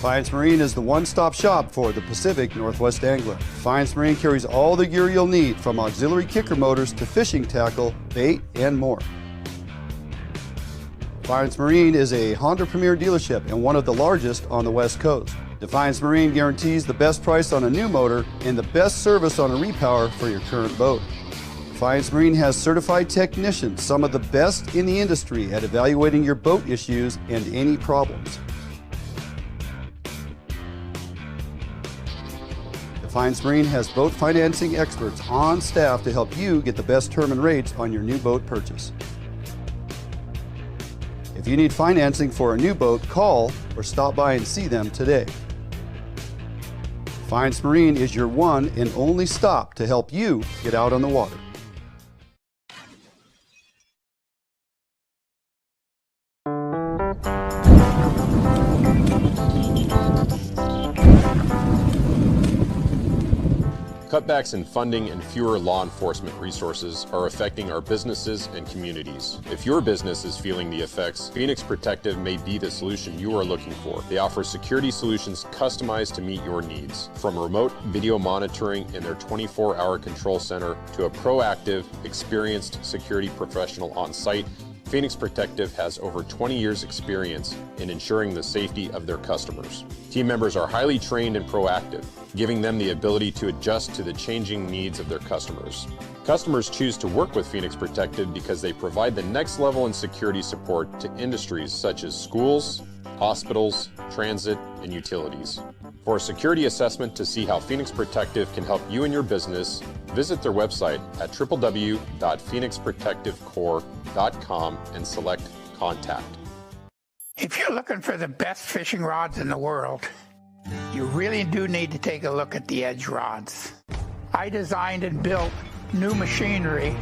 Defiance Marine is the one-stop shop for the Pacific Northwest angler. Defiance Marine carries all the gear you'll need, from auxiliary kicker motors to fishing tackle, bait, and more. Defiance Marine is a Honda Premier dealership and one of the largest on the West Coast. Defiance Marine guarantees the best price on a new motor and the best service on a repower for your current boat. Defiance Marine has certified technicians, some of the best in the industry at evaluating your boat issues and any problems. Defiance Marine has boat financing experts on staff to help you get the best term and rates on your new boat purchase. If you need financing for a new boat, call or stop by and see them today. Defiance Marine is your one and only stop to help you get out on the water. Cutbacks in funding and fewer law enforcement resources are affecting our businesses and communities. If your business is feeling the effects, Phoenix Protective may be the solution you are looking for. They offer security solutions customized to meet your needs. From remote video monitoring in their 24-hour control center to a proactive, experienced security professional on site, Phoenix Protective has over 20 years experience in ensuring the safety of their customers. Team members are highly trained and proactive, giving them the ability to adjust to the changing needs of their customers. Customers choose to work with Phoenix Protective because they provide the next level in security support to industries such as schools, hospitals, transit, and utilities. For a security assessment to see how Phoenix Protective can help you and your business, visit their website at www.phoenixprotectivecorps.com and select Contact. If you're looking for the best fishing rods in the world, you really do need to take a look at the Edge rods. I designed and built new machinery,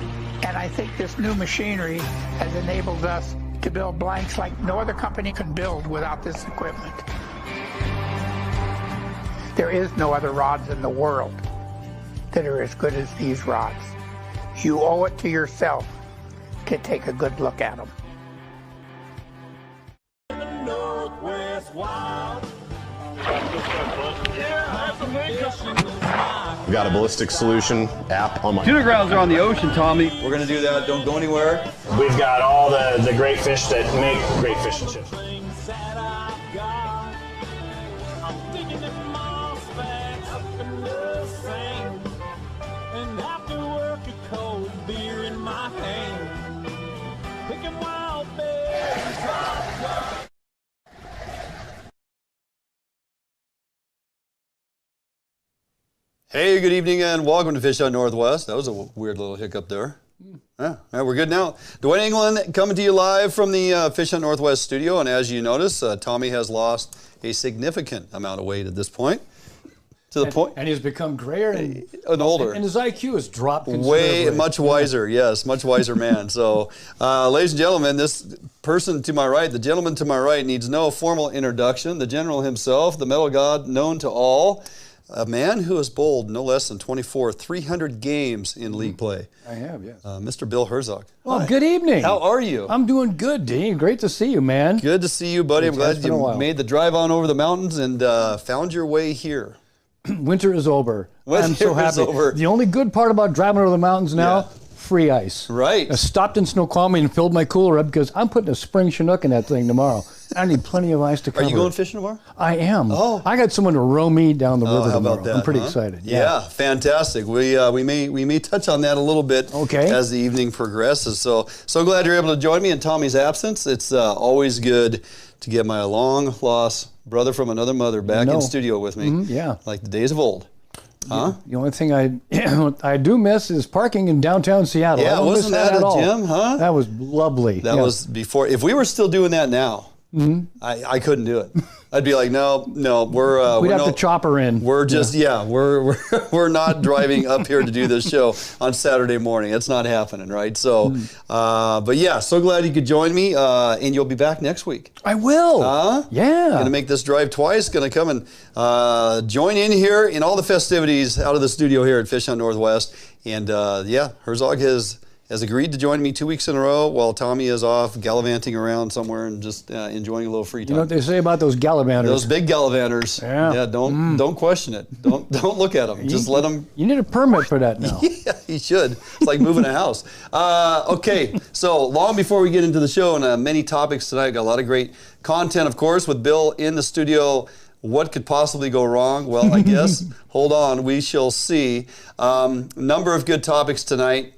and I think this new machinery has enabled us to build blanks like no other company can build without this equipment. There is no other rods in the world that are as good as these rods. You owe it to yourself to take a good look at them. We've got a ballistic solution app on my... Tuna grounds are on the ocean, Tommy. We're going to do that. Don't go anywhere. We've got all the great fish that make great fish and chips. Hey, good evening and welcome to Fish Out Northwest. That was a weird little hiccup there. Yeah, we're good now. Duane Inglin coming to you live from the Fish Out Northwest studio, and as you notice, Tommy has lost a significant amount of weight at this point. To the point, and he's become grayer and older, and his IQ has dropped way much wiser. Yes, much wiser man. So, ladies and gentlemen, this person to my right, the gentleman to my right, needs no formal introduction. The general himself, the metal god known to all. A man who has bowled no less than 300 games in league play. I have, yes. Mr. Bill Herzog. Well, good evening. How are you? I'm doing good, Dean. Great to see you, man. Good to see you, buddy. I'm glad you made the drive on over the mountains and found your way here. Winter is over. I'm so Winter is happy. over. The only good part about driving over the mountains now, free ice. Right. I stopped in Snoqualmie and filled my cooler up because I'm putting a spring Chinook in that thing tomorrow. I need plenty of ice to cover. Are you going fishing tomorrow? I am. Oh. I got someone to row me down the river how tomorrow. about that, I'm pretty excited. Yeah, fantastic. We may touch on that a little bit as the evening progresses. So glad you're able to join me in Tommy's absence. It's always good to get my long lost brother from another mother back in studio with me. Like the days of old. Huh? The only thing I do miss is parking in downtown Seattle. Yeah, wasn't that a gem, huh? That was lovely. That was before. If we were still doing that now, I couldn't do it. I'd be like, no, we'd have to chop her in. We're just, we're not driving up here to do this show on Saturday morning. It's not happening, right? So, but yeah, so glad you could join me, and you'll be back next week. I will. Yeah. Going to make this drive twice. Going to come and join in here in all the festivities out of the studio here at Fish Hunt Northwest. And Herzog has has agreed to join me 2 weeks in a row while Tommy is off gallivanting around somewhere and just enjoying a little free time. You know what they say about those gallivanters? Those big gallivanters. Yeah. Don't question it. Don't look at them. Just let them. You need a permit for that now. Yeah, you should. It's like moving a house. Okay, so long before we get into the show and many topics tonight, got a lot of great content, of course, with Bill in the studio. What could possibly go wrong? Well, I guess, hold on, we shall see. Number of good topics tonight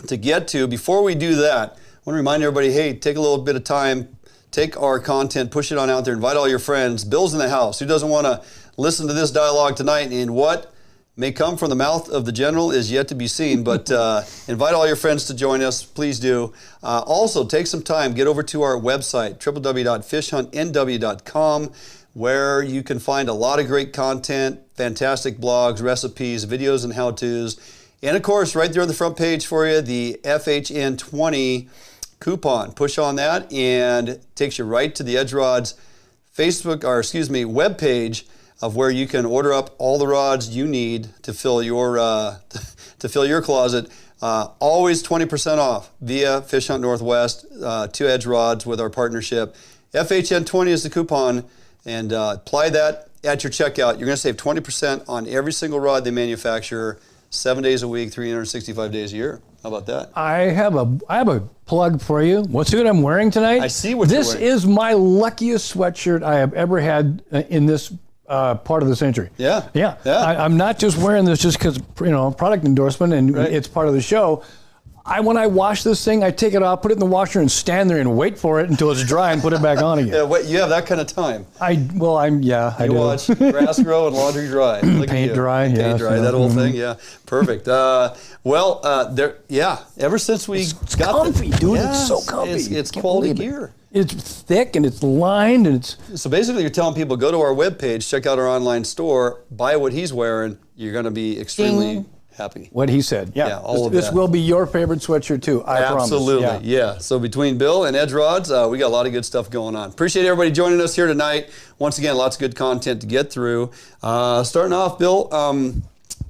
to get to. Before we do that, I want to remind everybody, hey, take a little bit of time, take our content, push it on out there, invite all your friends. Bill's in the house. Who doesn't want to listen to this dialogue tonight? And what may come from the mouth of the general is yet to be seen, but invite all your friends to join us. Please do. Also, take some time, get over to our website, www.fishhuntnw.com, where you can find a lot of great content, fantastic blogs, recipes, videos, and how-tos. And of course, right there on the front page for you, the FHN20 coupon. Push on that and it takes you right to the Edge Rods web page of where you can order up all the rods you need to fill your closet. Always 20% off via Fish Hunt Northwest to Edge Rods with our partnership. FHN20 is the coupon, and apply that at your checkout. You're going to save 20% on every single rod they manufacture, 7 days a week, 365 days a year. How about that? I have a plug for you. What's what I'm wearing tonight? I see what you're wearing. This is my luckiest sweatshirt I have ever had in this part of the century. Yeah. I'm not just wearing this just because, product endorsement and it's part of the show. When I wash this thing, I take it off, put it in the washer, and stand there and wait for it until it's dry and put it back on again. Yeah, you have that kind of time. I do. Watch grass grow and laundry dry. Paint dry, Paint dry, that whole thing, yeah. Perfect. Ever since we it's comfy, dude. Yeah, it's so comfy. It's quality gear. It's thick and it's lined and it's... So basically you're telling people, go to our webpage, check out our online store, buy what he's wearing. You're going to be extremely... happy. What he said. Yeah, all of this that. will be your favorite sweatshirt too. I promise. Absolutely. Yeah. So between Bill and Edge Rods, we got a lot of good stuff going on. Appreciate everybody joining us here tonight. Once again, lots of good content to get through. Starting off, Bill,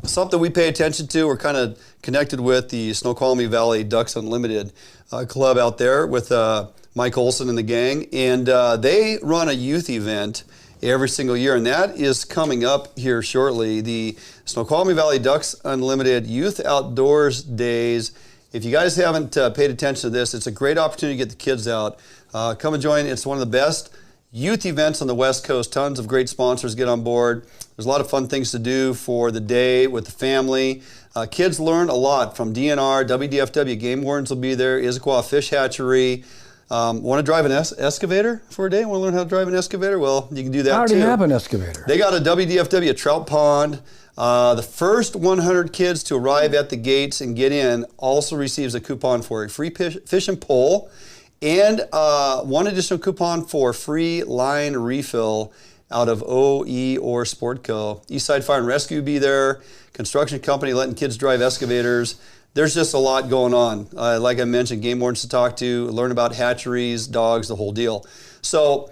something we pay attention to. We're kind of connected with the Snoqualmie Valley Ducks Unlimited club out there with Mike Olson and the gang, and they run a youth event every single year, and that is coming up here shortly. The Snoqualmie Valley Ducks Unlimited Youth Outdoors Days. If you guys haven't paid attention to this, it's a great opportunity to get the kids out. Come and join. It's one of the best youth events on the West Coast. Tons of great sponsors get on board. There's a lot of fun things to do for the day with the family. Kids learn a lot from DNR, WDFW, Game Wardens will be there, Issaquah Fish Hatchery. Want to drive an excavator for a day? Want to learn how to drive an excavator? Well, you can do that too. I already have an excavator. They got a WDFW trout pond. The first 100 kids to arrive at the gates and get in also receives a coupon for a free fish and pole and one additional coupon for free line refill out of OE or Sportco. Eastside Fire and Rescue will be there. Construction company letting kids drive excavators. There's just a lot going on. Like I mentioned, game wardens to talk to, learn about hatcheries, dogs, the whole deal. So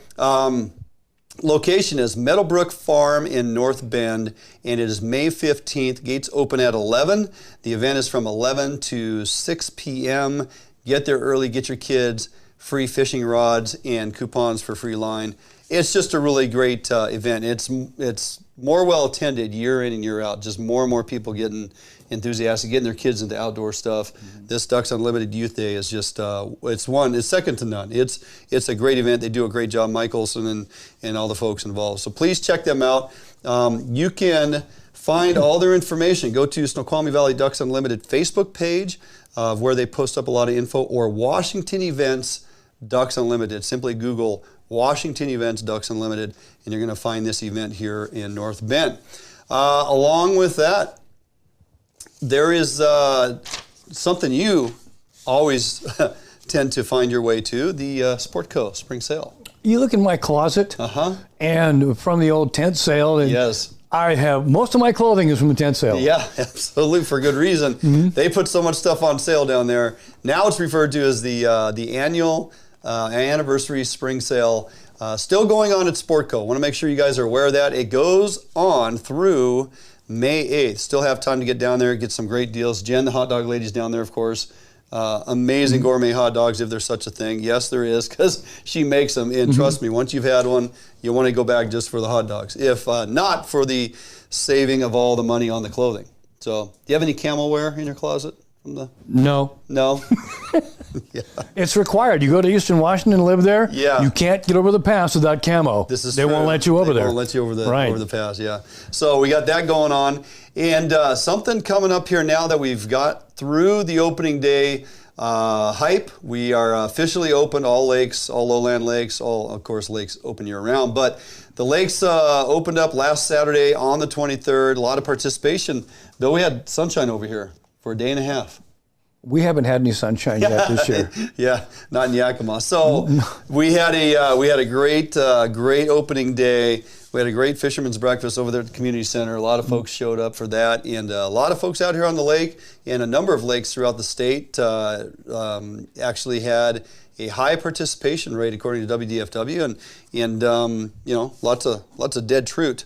location is Meadowbrook Farm in North Bend, and it is May 15th. Gates open at 11. The event is from 11 to 6 p.m. Get there early, get your kids free fishing rods and coupons for free line. It's just a really great event. It's more well attended year in and year out. Just more and more people getting enthusiastic, getting their kids into outdoor stuff. Mm-hmm. This Ducks Unlimited Youth Day is just it's second to none. It's a great event. They do a great job, Mike Olson and all the folks involved. So please check them out. You can find all their information. Go to Snoqualmie Valley Ducks Unlimited Facebook page where they post up a lot of info, or Washington Events Ducks Unlimited. Simply Google Washington Events Ducks Unlimited, and you're going to find this event here in North Bend. Along with that, there is something you always tend to find your way to, the Sportco Spring Sale. You look in my closet, and from the old tent sale, and yes, I have most of my clothing is from the tent sale. Yeah, absolutely, for good reason. Mm-hmm. They put so much stuff on sale down there. Now it's referred to as the annual anniversary spring sale. Still going on at Sportco. Want to make sure you guys are aware of that. It goes on through May 8th. Still have time to get down there, get some great deals. Jen, the hot dog lady's down there, of course, Amazing gourmet hot dogs, if there's such a thing. Yes, there is, because she makes them. And trust me, once you've had one, you want to go back just for the hot dogs, if not for the saving of all the money on the clothing. So, do you have any camel wear in your closet? No. No? Yeah. It's required. You go to Eastern Washington and live there, you can't get over the pass without camo. They won't let you over there. They won't let you over the pass, yeah. So we got that going on. And something coming up here now that we've got through the opening day hype. We are officially open, all lakes, all lowland lakes, all, of course, lakes open year-round. But the lakes opened up last Saturday on the 23rd. A lot of participation. Bill, we had sunshine over here for a day and a half. We haven't had any sunshine yet this year. Yeah, not in Yakima. So we had a great opening day. We had a great fisherman's breakfast over there at the community center. A lot of folks showed up for that, and a lot of folks out here on the lake, and a number of lakes throughout the state actually had a high participation rate according to WDFW, and you know, lots of dead trout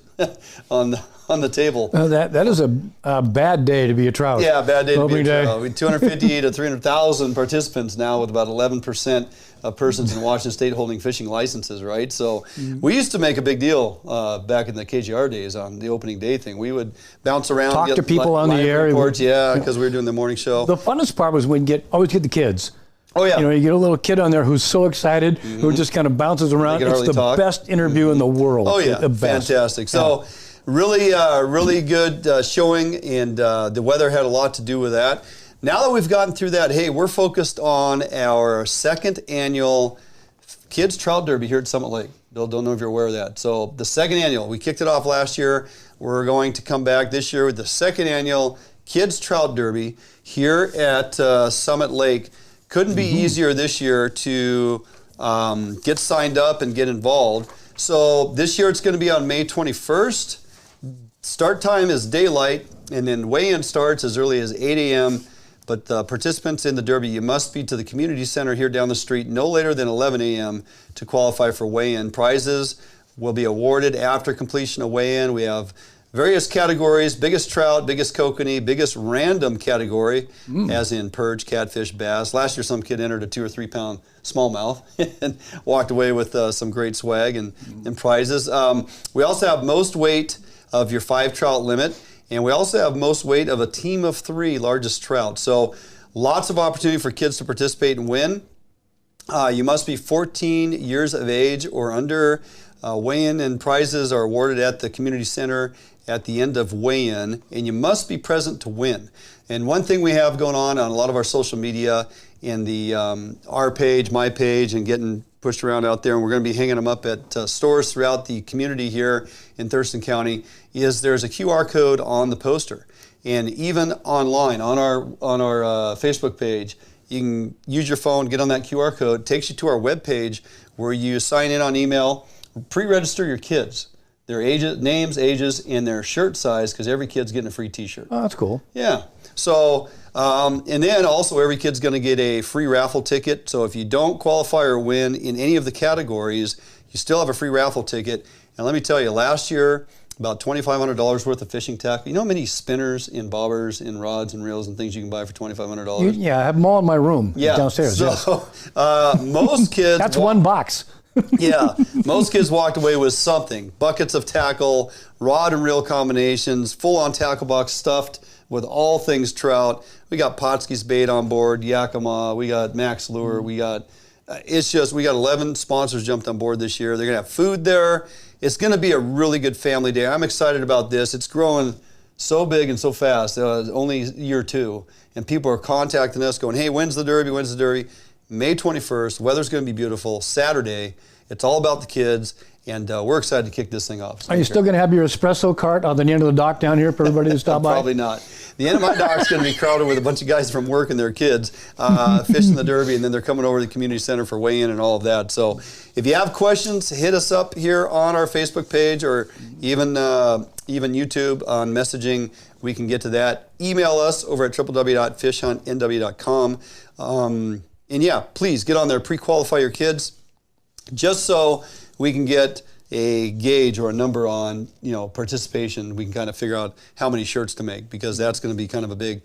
on the table. That is a bad day to be a trout. Yeah, bad day to be a trout. We had 250 to 300,000 participants now, with about 11% of persons in Washington State holding fishing licenses, right? So we used to make a big deal back in the KGR days on the opening day thing. We would bounce around, talk to people on the air. Reports, because we were doing the morning show. The funnest part was when you always get the kids. Oh, yeah. You know, you get a little kid on there who's so excited, who just kind of bounces around. It's the best interview in the world. Oh, yeah. The best. Fantastic. So really good showing, and the weather had a lot to do with that. Now that we've gotten through that, hey, we're focused on our second annual Kids Trout Derby here at Summit Lake. Bill, don't know if you're aware of that. So the second annual, we kicked it off last year. We're going to come back this year with the second annual Kids Trout Derby here at Summit Lake. Couldn't be easier this year to get signed up and get involved. So this year it's going to be on May 21st. Start time is daylight, and then weigh-in starts as early as 8 a.m. But the participants in the Derby, you must be to the community center here down the street no later than 11 a.m. to qualify for weigh-in. Prizes will be awarded after completion of weigh-in. We have various categories: biggest trout, biggest kokanee, biggest random category, as in perch, catfish, bass. Last year some kid entered a 2 or 3 pound smallmouth and walked away with some great swag and prizes. We also have most weight of your 5 trout limit, and we also have most weight of a team of 3 largest trout. So lots of opportunity for kids to participate and win. You must be 14 years of age or under. Weigh-in and prizes are awarded at the community center at the end of weigh-in, and you must be present to win. And one thing we have going on a lot of our social media, in the our page, my page, and getting pushed around out there, and we're going to be hanging them up at stores throughout the community here in Thurston County, is there's a QR code on the poster. And even online, on our Facebook page, you can use your phone, get on that QR code. It takes you to our webpage where you sign in on email, pre-register your kids, their ages, names, ages, and their shirt size, because every kid's getting a free t-shirt. Oh, that's cool. Yeah. So, and then also every kid's going to get a free raffle ticket. So if you don't qualify or win in any of the categories, you still have a free raffle ticket. And let me tell you, last year, about $2,500 worth of fishing tackle. You know how many spinners and bobbers and rods and reels and things you can buy for $2,500? Yeah, I have them all in my room downstairs. So most kids... That's one box. Yeah, most kids walked away with something. Buckets of tackle, rod and reel combinations, full-on tackle box stuffed with all things trout. We got Potsky's bait on board, Yakima, we got Max Lure, we got... we got 11 sponsors jumped on board this year. They're going to have food there. It's going to be a really good family day. I'm excited about this. It's growing so big and so fast. Only year 2. And people are contacting us going, hey, when's the Derby? When's the Derby? May 21st. Weather's going to be beautiful. Saturday. It's all about the kids. And we're excited to kick this thing off. Are you still going to have your espresso cart on the end of the dock down here for everybody to stop by? Probably not. The end of my dock's going to be crowded with a bunch of guys from work and their kids fishing the Derby, and then they're coming over to the community center for weigh-in and all of that. So if you have questions, hit us up here on our Facebook page, or even YouTube on messaging. We can get to that. Email us over at www.fishhuntnw.com. And yeah, please get on there, pre-qualify your kids, just so we can get a gauge or a number on, participation. We can kind of figure out how many shirts to make, because that's going to be kind of a big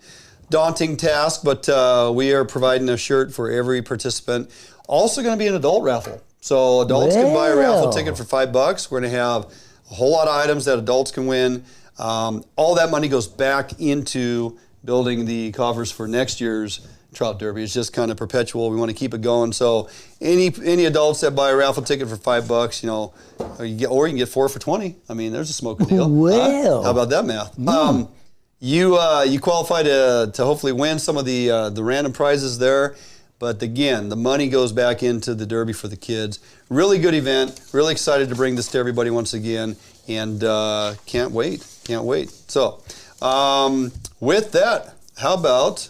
daunting task, but we are providing a shirt for every participant. Also going to be an adult raffle. So adults can buy a raffle ticket for $5. We're going to have a whole lot of items that adults can win. All that money goes back into building the coffers for next year's Trout Derby. It's just kind of perpetual. We want to keep it going. So any adults that buy a raffle ticket for $5, you know, or you can get 4 for $20. I mean, there's a smoking deal. Well, how about that math? You qualify to hopefully win some of the random prizes there. But again, the money goes back into the Derby for the kids. Really good event. Really excited to bring this to everybody once again. And can't wait. So with that, how about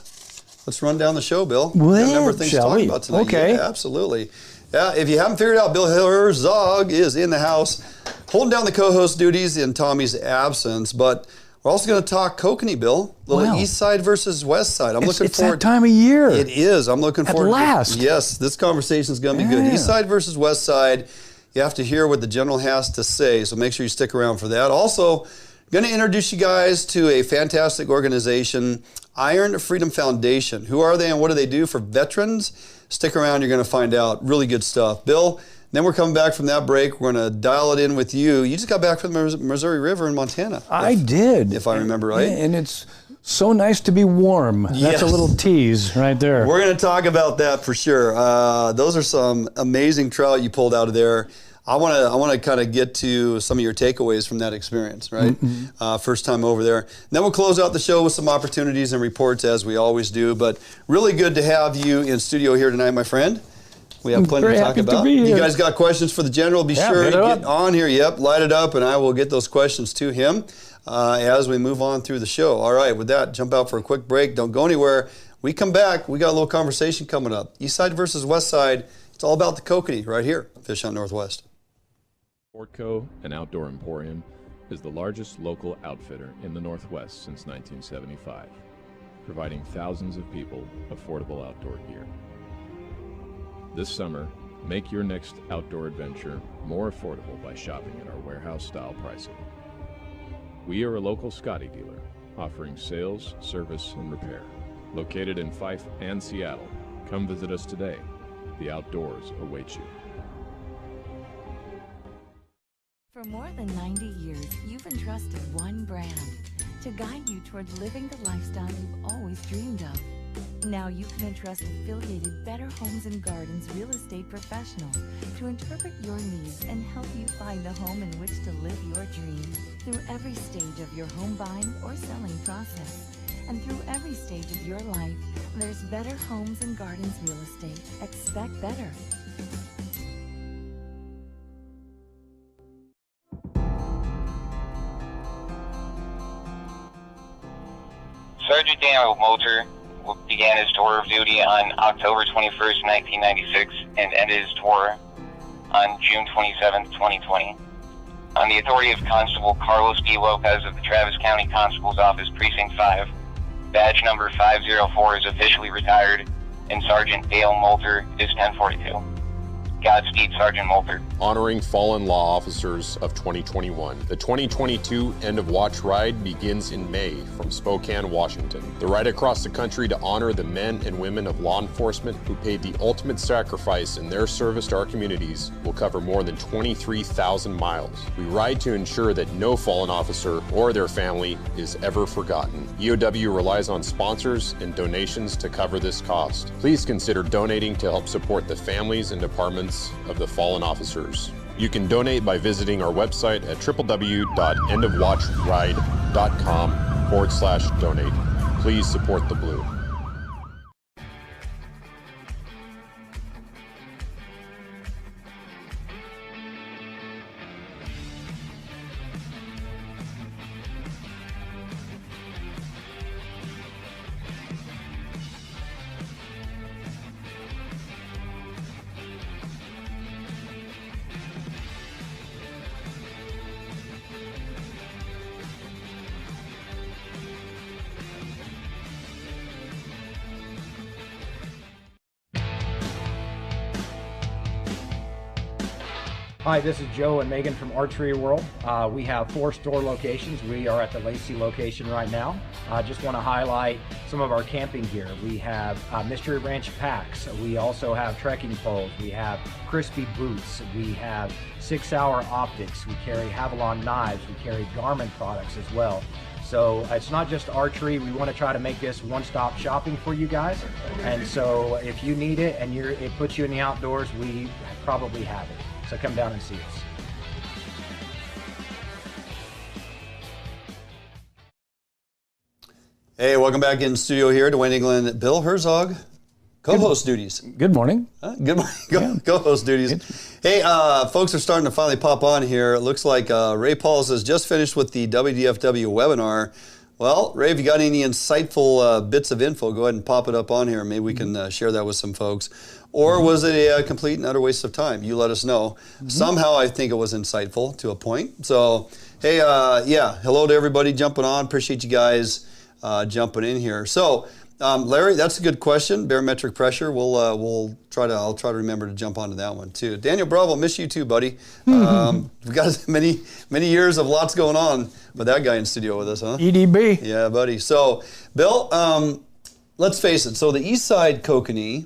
let's run down the show, Bill. Well, remember things to talk about tonight. Okay. Yeah, absolutely. Yeah, if you haven't figured it out, Bill Herzog is in the house, holding down the co-host duties in Tommy's absence. But we're also going to talk Kokanee, Bill. Little Eastside versus Westside. I'm looking forward. It's that time of year. It is. I'm looking forward. At last. Yes, this conversation is going to be good. Eastside versus Westside. You have to hear what the general has to say, so make sure you stick around for that. Also, going to introduce you guys to a fantastic organization, Iron Freedom Foundation. Who are they and what do they do for veterans? Stick around, you're going to find out. Really good stuff. Bill, then we're coming back from that break. We're going to dial it in with you. You just got back from the Missouri River in Montana. I did. If I remember right. Yeah, and it's so nice to be warm. That's a little tease right there. We're going to talk about that for sure. Those are some amazing trout you pulled out of there. I want to kind of get to some of your takeaways from that experience, right? First time over there. And then we'll close out the show with some opportunities and reports as we always do. But really good to have you in studio here tonight, my friend. We have plenty to talk about. You guys got questions for the general? Be sure to get on here. Yep, light it up, and I will get those questions to him as we move on through the show. All right, with that, jump out for a quick break. Don't go anywhere. We come back. We got a little conversation coming up. Eastside versus Westside. It's all about the Kokanee right here, Fish Hunt Northwest. Sportco, an outdoor emporium, is the largest local outfitter in the Northwest since 1975, providing thousands of people affordable outdoor gear. This summer, make your next outdoor adventure more affordable by shopping at our warehouse-style pricing. We are a local Scotty dealer, offering sales, service, and repair. Located in Fife and Seattle, come visit us today. The outdoors await you. For more than 90 years, you've entrusted one brand to guide you towards living the lifestyle you've always dreamed of. Now you can entrust affiliated Better Homes and Gardens real estate professionals to interpret your needs and help you find the home in which to live your dream. Through every stage of your home buying or selling process, and through every stage of your life, there's Better Homes and Gardens real estate. Expect better. Sergeant Daniel Moulter began his tour of duty on October 21st, 1996, and ended his tour on June 27th, 2020. On the authority of Constable Carlos B. Lopez of the Travis County Constable's Office, Precinct 5, badge number 504 is officially retired, and Sergeant Dale Moulter is 1042. Godspeed, Sergeant Moulter. Honoring fallen law officers of 2021. The 2022 End of Watch Ride begins in May from Spokane, Washington. The ride across the country to honor the men and women of law enforcement who paid the ultimate sacrifice in their service to our communities will cover more than 23,000 miles. We ride to ensure that no fallen officer or their family is ever forgotten. EOW relies on sponsors and donations to cover this cost. Please consider donating to help support the families and departments of the fallen officers. You can donate by visiting our website at www.endofwatchride.com/donate. Please support the Blue. Hi, this is Joe and Megan from Archery World. We have 4 store locations. We are at the Lacey location right now. I just want to highlight some of our camping gear. We have Mystery Ranch packs. We also have trekking poles. We have crispy boots. We have 6 Hour optics. We carry Havalon knives. We carry Garmin products as well. So it's not just archery. We want to try to make this one-stop shopping for you guys. And so if you need it and it puts you in the outdoors, we probably have it. So come down and see us. Hey, welcome back in studio here. Duane Inglin, Bill Herzog, co-host duties. Good morning. Good morning. Co-host duties. Hey, folks are starting to finally pop on here. It looks like Ray Pauls has just finished with the WDFW webinar. Well, Ray, if you got any insightful bits of info, go ahead and pop it up on here. Maybe we can share that with some folks. Or was it a complete and utter waste of time? You let us know. Somehow I think it was insightful to a point. So, hey, yeah, hello to everybody jumping on. Appreciate you guys jumping in here. So, Larry, that's a good question. Barometric pressure. I'll try to remember to jump onto that one too. Daniel Bravo, miss you too, buddy. We've got many years of lots going on with that guy in studio with us, huh? EDB. Yeah, buddy. So, Bill, let's face it. So the Eastside Kokanee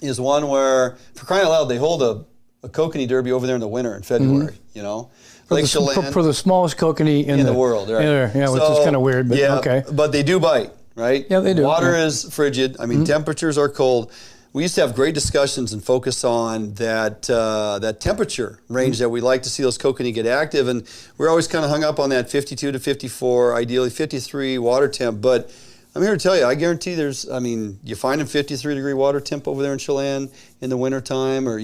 is one where, for crying out loud, they hold a Kokanee Derby over there in the winter in February. You know, Lake Chelan for the smallest Kokanee in the world, right? Yeah, which is kind of weird, but yeah, okay. But they do bite. Right? Yeah, they do. Water is frigid. I mean, temperatures are cold. We used to have great discussions and focus on that temperature range that we like to see those kokanee get active. And we're always kind of hung up on that 52 to 54, ideally 53 water temp. But I'm here to tell you, I guarantee you find a 53-degree water temp over there in Chelan in the wintertime, or,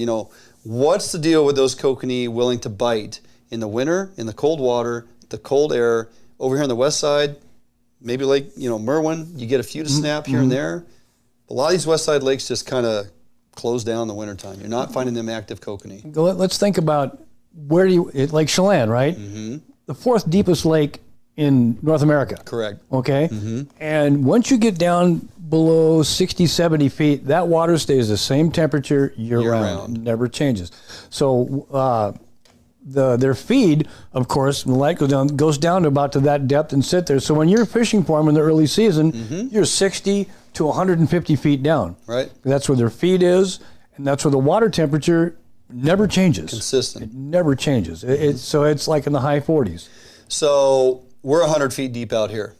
what's the deal with those kokanee willing to bite in the winter, in the cold water, the cold air, over here on the west side? Maybe Lake, Merwin, you get a few to snap here and there. A lot of these Westside lakes just kind of close down in the wintertime. You're not finding them active kokanee. Let's think about Lake Chelan, right? The 4th deepest lake in North America. Correct. Okay? And once you get down below 60, 70 feet, that water stays the same temperature year-round. It never changes. So, their feed, of course, when the light goes down to about to that depth and sit there. So when you're fishing for them in the early season, you're 60 to 150 feet down. Right. That's where their feed is, and that's where the water temperature never changes. Consistent. It never changes. So it's like in the high 40s. So we're 100 feet deep out here.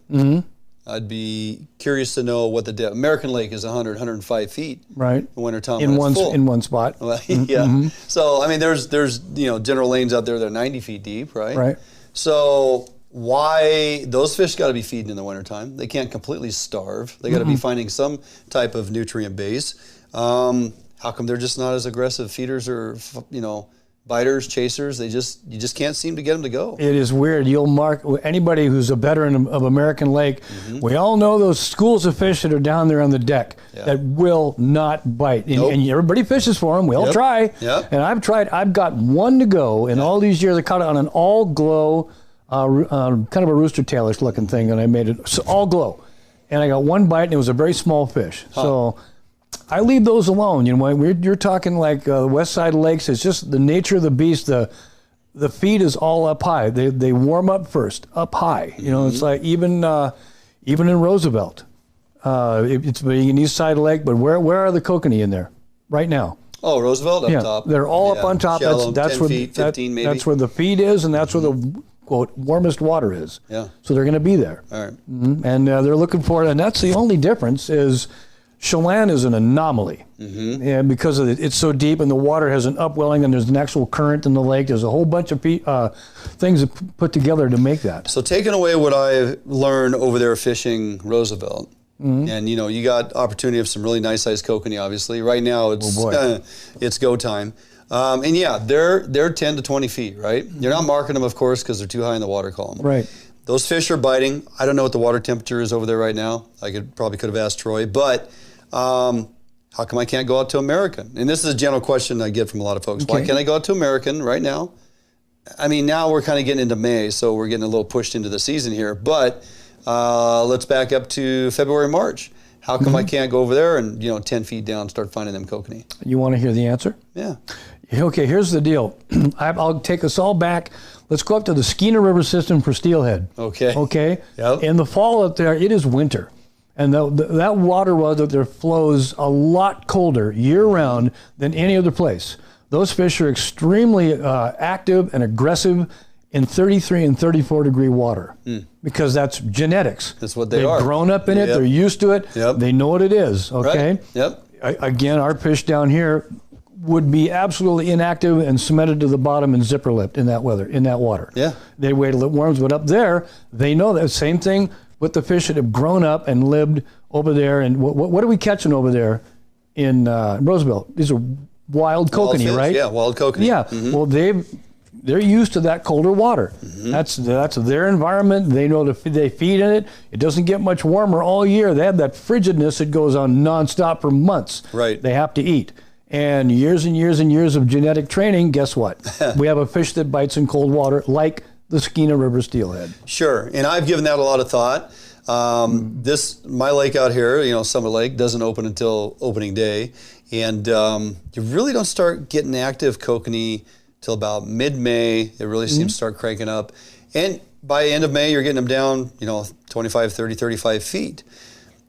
I'd be curious to know what the depth. American Lake is 100, 105 feet. Right. In wintertime. In one spot. Well, yeah. So, I mean, there's general lanes out there that are 90 feet deep, right? Right. So why those fish got to be feeding in the wintertime? They can't completely starve. They got to be finding some type of nutrient base. How come they're just not as aggressive feeders or, biters, chasers? You just can't seem to get them to go. It is weird. You'll mark anybody who's a veteran of American Lake. We all know those schools of fish that are down there on the deck that will not bite. And everybody fishes for them. We all try. And I've tried. I've got one to go in all these years. I caught it on an all glow, kind of a rooster tailish looking thing, and I made it all glow. And I got one bite, and it was a very small fish. So I leave those alone. You're talking like Westside lakes. It's just the nature of the beast. The feed is all up high. They warm up first, up high. It's like even in Roosevelt, it's an Eastside lake. But where are the kokanee in there right now? Oh, Roosevelt up top. They're all up on top. Shallow, That's 10 where feet, 15 maybe. That's where the feed is, and that's where the quote warmest water is. Yeah. So they're going to be there. All right. And they're looking for it, and that's the only difference is. Chelan is an anomaly, and because it's so deep and the water has an upwelling and there's an actual current in the lake. There's a whole bunch of things put together to make that. So taking away what I've learned over there fishing Roosevelt, and you got opportunity of some really nice sized kokanee. Obviously, right now it's go time, and yeah, they're 10 to 20 feet. Right, you're not marking them, of course, because they're too high in the water column. Right. Those fish are biting. I don't know what the water temperature is over there right now. I probably could have asked Troy, but. How come I can't go out to American? And this is a general question I get from a lot of folks. Why can't I go out to American right now? I mean, now we're kind of getting into May, so we're getting a little pushed into the season here. But let's back up to February, March. How come I can't go over there and 10 feet down start finding them kokanee? You want to hear the answer? Yeah. Okay, here's the deal. I'll take us all back. Let's go up to the Skeena River system for steelhead. Okay. Yep. In the fall up there, it is winter. And that water rod up there flows a lot colder year-round than any other place. Those fish are extremely active and aggressive in 33 and 34 degree water because that's genetics. That's what they are. They've grown up in it. They're used to it. They know what it is, okay? Right. Yep. Again, our fish down here would be absolutely inactive and cemented to the bottom and zipper lipped in that water. Yeah. They wait till it warms, but up there, they know that. Same thing with the fish that have grown up and lived over there. And what are we catching over there in Roosevelt? These are wild kokanee, right? Yeah, wild kokanee. Yeah. Well, they're used to that colder water. That's their environment. They know they feed in it. It doesn't get much warmer all year. They have that frigidness that goes on nonstop for months. Right. They have to eat. And years and years and years of genetic training, guess what? We have a fish that bites in cold water like the Skeena River steelhead. Sure, and I've given that a lot of thought. My lake out here, Summit Lake, doesn't open until opening day. And you really don't start getting active kokanee till about mid-May. It really seems to start cranking up. And by end of May, you're getting them down, 25, 30, 35 feet.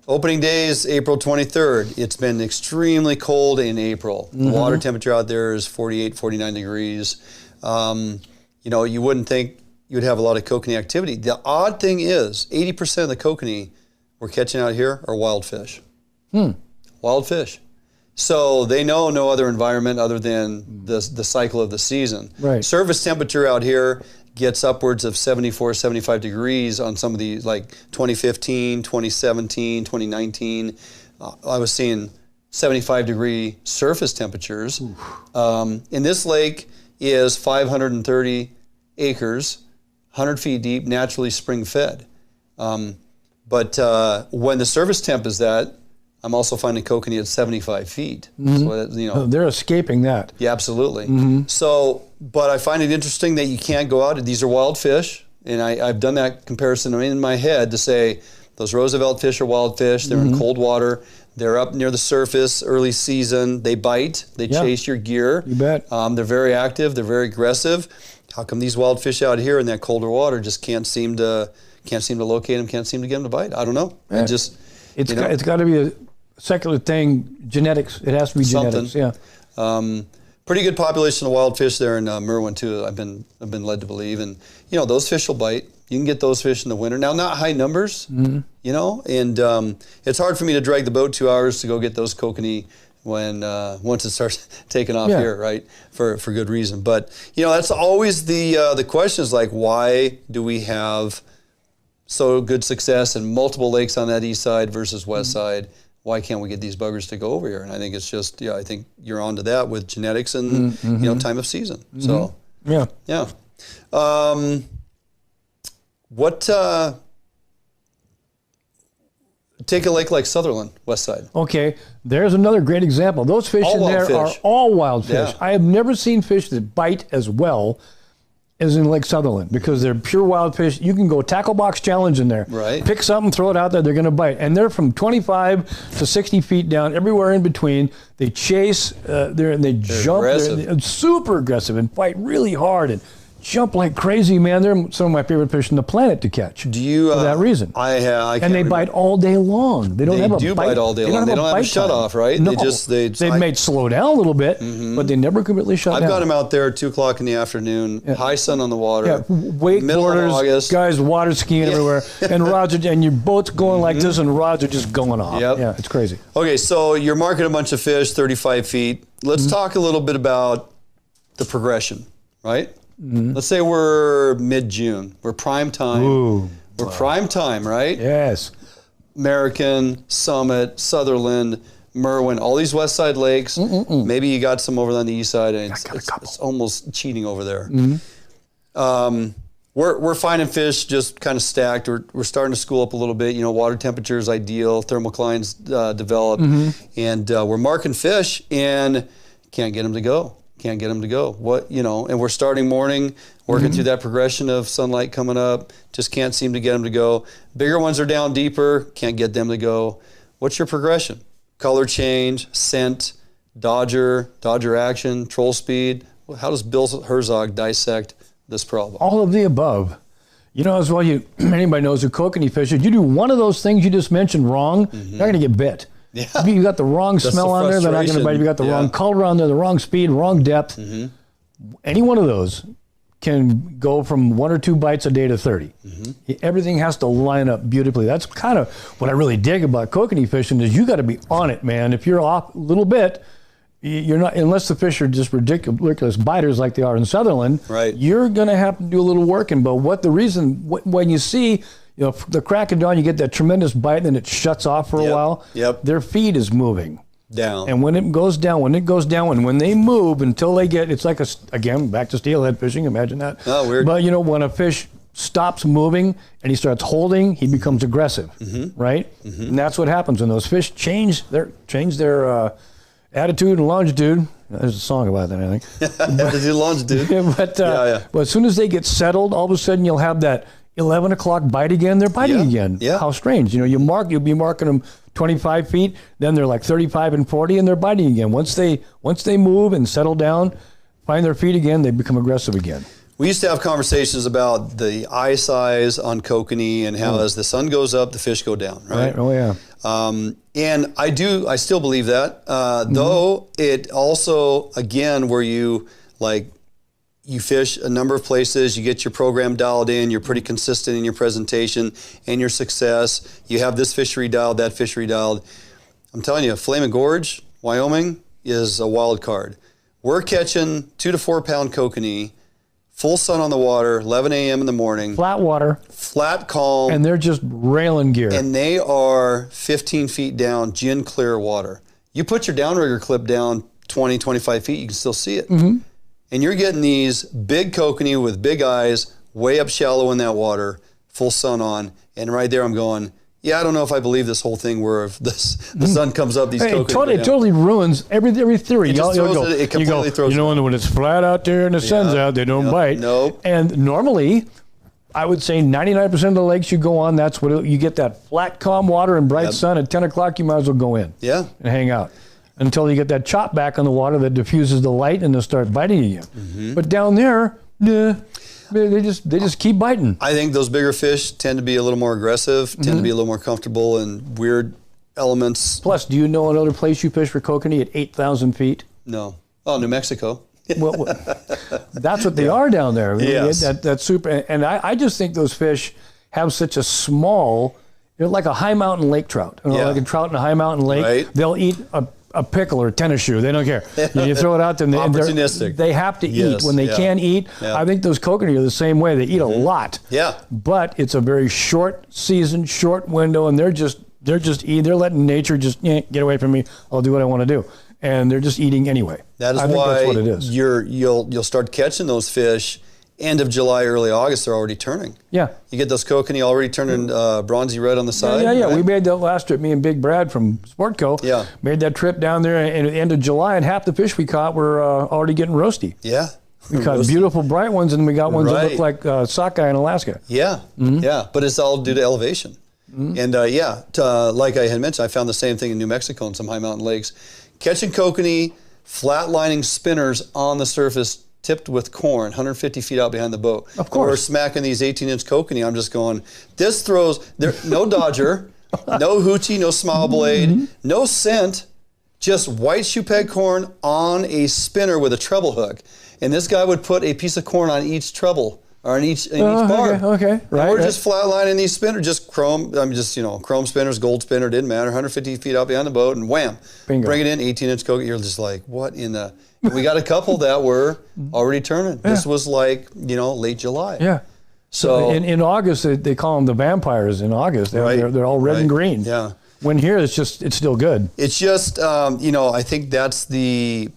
Opening day is April 23rd. It's been extremely cold in April. The water temperature out there is 48, 49 degrees. You wouldn't think you'd have a lot of kokanee activity. The odd thing is 80% of the kokanee we're catching out here are wild fish. Wild fish. So they know no other environment other than the cycle of the season. Right. Surface temperature out here gets upwards of 74, 75 degrees on some of these, like 2015, 2017, 2019. I was seeing 75-degree surface temperatures. And this lake is 530 acres, 100 feet deep, naturally spring-fed. But when the surface temp is that, I'm also finding kokanee at 75 feet. So, they're escaping that. Yeah, absolutely. So, but I find it interesting that you can't go out. These are wild fish, and I've done that comparison in my head to say those Roosevelt fish are wild fish. They're in cold water. They're up near the surface early season. They bite. They chase your gear. You bet. They're very active. They're very aggressive. How come these wild fish out here in that colder water just can't seem to locate them? Can't seem to get them to bite? I don't know. Yeah. It's got to be a secular thing, genetics. It has to be genetics. Yeah. Pretty good population of wild fish there in Merwin too. I've been led to believe, and those fish will bite. You can get those fish in the winter. Now, not high numbers, and it's hard for me to drag the boat 2 hours to go get those kokanee when once it starts taking off here, right? For good reason. But that's always the question is like, why do we have so good success in multiple lakes on that east side versus west side? Why can't we get these buggers to go over here? And I think it's just, I think you're onto that with genetics and, time of season. So, yeah. Take a lake like Sutherland, Westside. Okay, there's another great example. Those fish in there are all wild fish. I have never seen fish that bite as well as in Lake Sutherland because they're pure wild fish. You can go tackle box challenge in there. Right. Pick something, throw it out there, they're going to bite. And they're from 25 to 60 feet down, everywhere in between. They chase, they jump. They're super aggressive and fight really hard and jump like crazy, man. They're some of my favorite fish on the planet to catch. Do you? For that reason. I and they bite all day long. They don't have a bite. They do bite all day long. They don't have a shut off, right? No. They may slow down a little bit, but they never completely shut down. I've got them out there at 2 o'clock in the afternoon, high sun on the water, middle of August. Guys water skiing everywhere, and rods and your boat's going like this, and rods are just going off. Yep. Yeah, it's crazy. Okay, so you're marking a bunch of fish, 35 feet. Let's talk a little bit about the progression, right? Let's say we're mid-June. We're prime time. We're prime time, right? Yes. American, Summit, Sutherland, Merwin, all these west side lakes. Maybe you got some over on the east side, and it's almost cheating over there. We're finding fish just kind of stacked. We're starting to school up a little bit. Water temperature is ideal. Thermoclines develop. And we're marking fish and can't get them to go. Can't get them to go. And we're starting morning, working through that progression of sunlight coming up, just can't seem to get them to go. Bigger ones are down deeper, can't get them to go. What's your progression? Color change, scent, Dodger action, troll speed. How does Bill Herzog dissect this problem? All of the above. You know, as well, anybody knows who kokanee fishes, you do one of those things you just mentioned wrong, you're not going to get bit. Yeah. If you got the wrong smell on there, they're not going to bite. If you got the wrong color on there, the wrong speed, wrong depth, any one of those can go from 1 or 2 bites a day to 30. Everything has to line up beautifully. That's kind of what I really dig about kokanee fishing is you got to be on it, man. If you're off a little bit, you're not, unless the fish are just ridiculous biters like they are in Sutherland, you're going to have to do a little working. But when you see, the crack of dawn, you get that tremendous bite and then it shuts off for a while, their feed is moving. Down. And when it goes down, and when they move until they get, it's like again, back to steelhead fishing, imagine that. Oh, weird. But when a fish stops moving and he starts holding, he becomes aggressive, right? And that's what happens when those fish change their attitude and longitude. There's a song about that, I think. Attitude, longitude. But as soon as they get settled, all of a sudden you'll have that 11 o'clock bite again. They're biting again. Yeah. How strange. You'll be marking them 25 feet, then they're like 35 and 40, and they're biting again. Once they move and settle down, find their feet again, they become aggressive again. We used to have conversations about the eye size on kokanee and how as the sun goes up, the fish go down, right? Oh, yeah. And I still believe that, though it also, again, where you fish a number of places, you get your program dialed in, you're pretty consistent in your presentation and your success. You have this fishery dialed, that fishery dialed. I'm telling you, Flaming Gorge, Wyoming, is a wild card. We're catching 2 to 4 pound kokanee, full sun on the water, 11 a.m. in the morning. Flat water. Flat, calm. And they're just railing gear. And they are 15 feet down, gin clear water. You put your downrigger clip down 20, 25 feet, you can still see it. And you're getting these big kokanee with big eyes, way up shallow in that water, full sun on. And right there I'm going, I don't know if I believe this whole thing where if the sun comes up, these kokanee. It totally ruins every theory. It completely throws it. When it's flat out there and the sun's out, they don't bite. Nope. And normally, I would say 99% of the lakes you go on, that's what you get, that flat, calm water and bright sun. At 10 o'clock, you might as well go in and hang out until you get that chop back on the water that diffuses the light and they'll start biting again. But down there, they just keep biting. I think those bigger fish tend to be a little more aggressive, tend to be a little more comfortable in weird elements. Plus, do you know another place you fish for kokanee at 8,000 feet? No. Oh, New Mexico. well, that's what they are down there. Yes. That's super. And I just think those fish have such a small, like a high mountain lake trout. Like a trout in a high mountain lake. They'll eat a pickle or a tennis shoe. They don't care. You throw it out to them. Opportunistic. They have to eat when they can't eat. I think those kokanee are the same way. They eat a lot. But it's a very short season, short window, and they're just eating. They're letting nature just get away from me. I'll do what I want to do. And they're just eating anyway. That is why that's what it is. You'll start catching those fish end of July, early August. They're already turning. Yeah. You get those kokanee already turning bronzy red on the side. Yeah. Right? We made that last trip, me and Big Brad from Sportco. Made that trip down there at the end of July, and half the fish we caught were already getting roasty. Yeah. We caught beautiful bright ones, and we got ones that look like sockeye in Alaska. Yeah. Yeah. But it's all due to elevation. And like I had mentioned, I found the same thing in New Mexico in some high mountain lakes. Catching kokanee, flatlining spinners on the surface, tipped with corn, 150 feet out behind the boat. Of course. We're smacking these 18-inch kokanee. I'm just going, this throws, no dodger, no hoochie, no smile blade, no scent, just white shoe peg corn on a spinner with a treble hook. And this guy would put a piece of corn on each treble. Or in each bar. Okay. Right. We're just flatlining these spinners, just chrome. Chrome spinners, gold spinner, didn't matter. 150 feet out behind the boat, and wham, bingo. Bring it in, 18-inch kokanee. You're just like, what in the? We got a couple that were already turning. This was like late July. Yeah. So in August, they call them the vampires. In August, they're all red and green. Yeah. When here, it's still good. It's just I think that's the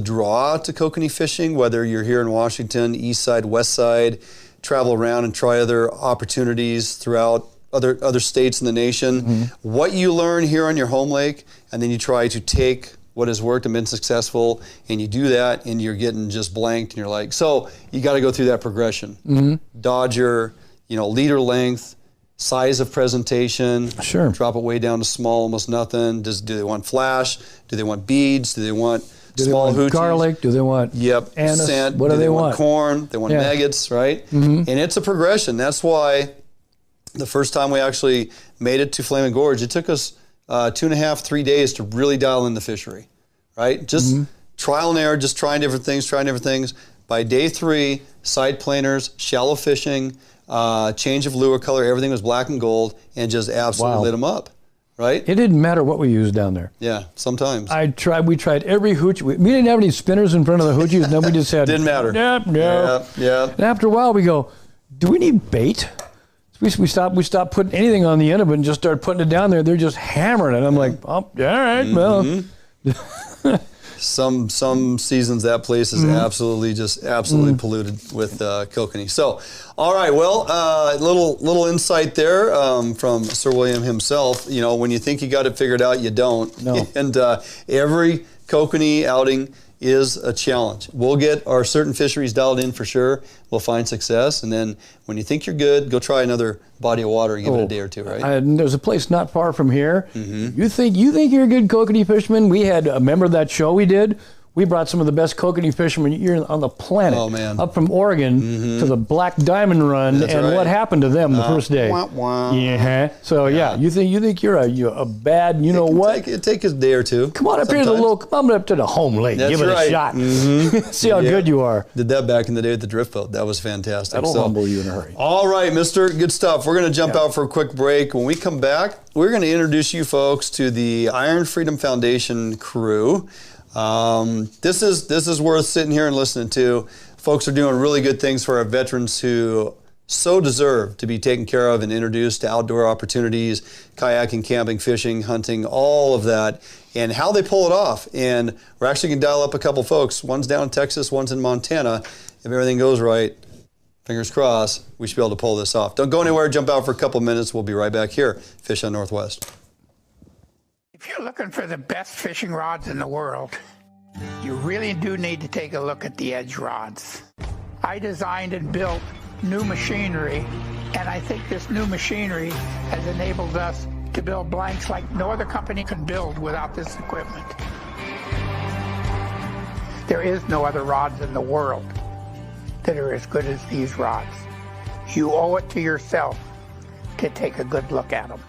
draw to kokanee fishing, whether you're here in Washington, Eastside, Westside, travel around and try other opportunities throughout other states in the nation. What you learn here on your home lake, and then you try to take what has worked and been successful, and you do that, and you're getting just blanked, and you're like, so you got to go through that progression. Dodger, leader length, size of presentation. Sure. Drop it way down to small, almost nothing. Do they want flash? Do they want beads? Do they want small hoochies? Garlic? Do they want anise? Scent? What do they want? Corn? They want maggots, right? And it's a progression. That's why the first time we actually made it to Flaming Gorge, it took us 2.5, 3 days to really dial in the fishery, right? Just trial and error, just trying different things. By day 3, side planers, shallow fishing, change of lure color, everything was black and gold, and just absolutely lit them up, right? It didn't matter what we used down there. Yeah, sometimes. We tried every hooch. We didn't have any spinners in front of the hoochies, and then we just had... Didn't matter. Yeah. And after a while, we go, do we need bait? We stopped putting anything on the end of it and just started putting it down there. They're just hammering it. I'm like, oh, all right, well... Some seasons that place is absolutely polluted with kokanee. So, all right, well, little insight there from Sir William himself. You know, when you think you got it figured out, you don't. No. And every kokanee outing is a challenge. We'll get our certain fisheries dialed in for sure. We'll find success, and then when you think you're good, go try another body of water and give it a day or two, right? There's a place not far from here. You think you're a good kokanee fisherman? We had a member of that show we did. We brought some of the best kokanee fishermen on the planet up from Oregon to the Black Diamond Run. That's and what happened to them the first day? Yeah. So you think you're a bad, you know what? It take a day or two. Come on up here to come up to the home lake. That's give it a shot. See how good you are. Did that back in the day with the drift boat. That was fantastic. That'll humble you in a hurry. All right, mister. Good stuff. We're going to jump out for a quick break. When we come back, we're going to introduce you folks to the Iron Freedom Foundation crew. This is worth sitting here and listening to. Folks are doing really good things for our veterans who so deserve to be taken care of and introduced to outdoor opportunities, kayaking, camping, fishing, hunting, all of that, and how they pull it off. And we're actually going to dial up a couple folks. One's down in Texas, one's in Montana. If everything goes right, fingers crossed, we should be able to pull this off. Don't go anywhere. Jump out for a couple minutes. We'll be right back here. Fish on Northwest. If you're looking for the best fishing rods in the world, you really do need to take a look at the Edge rods. I designed and built new machinery, and I think this new machinery has enabled us to build blanks like no other company could build without this equipment. There is no other rods in the world that are as good as these rods. You owe it to yourself to take a good look at them.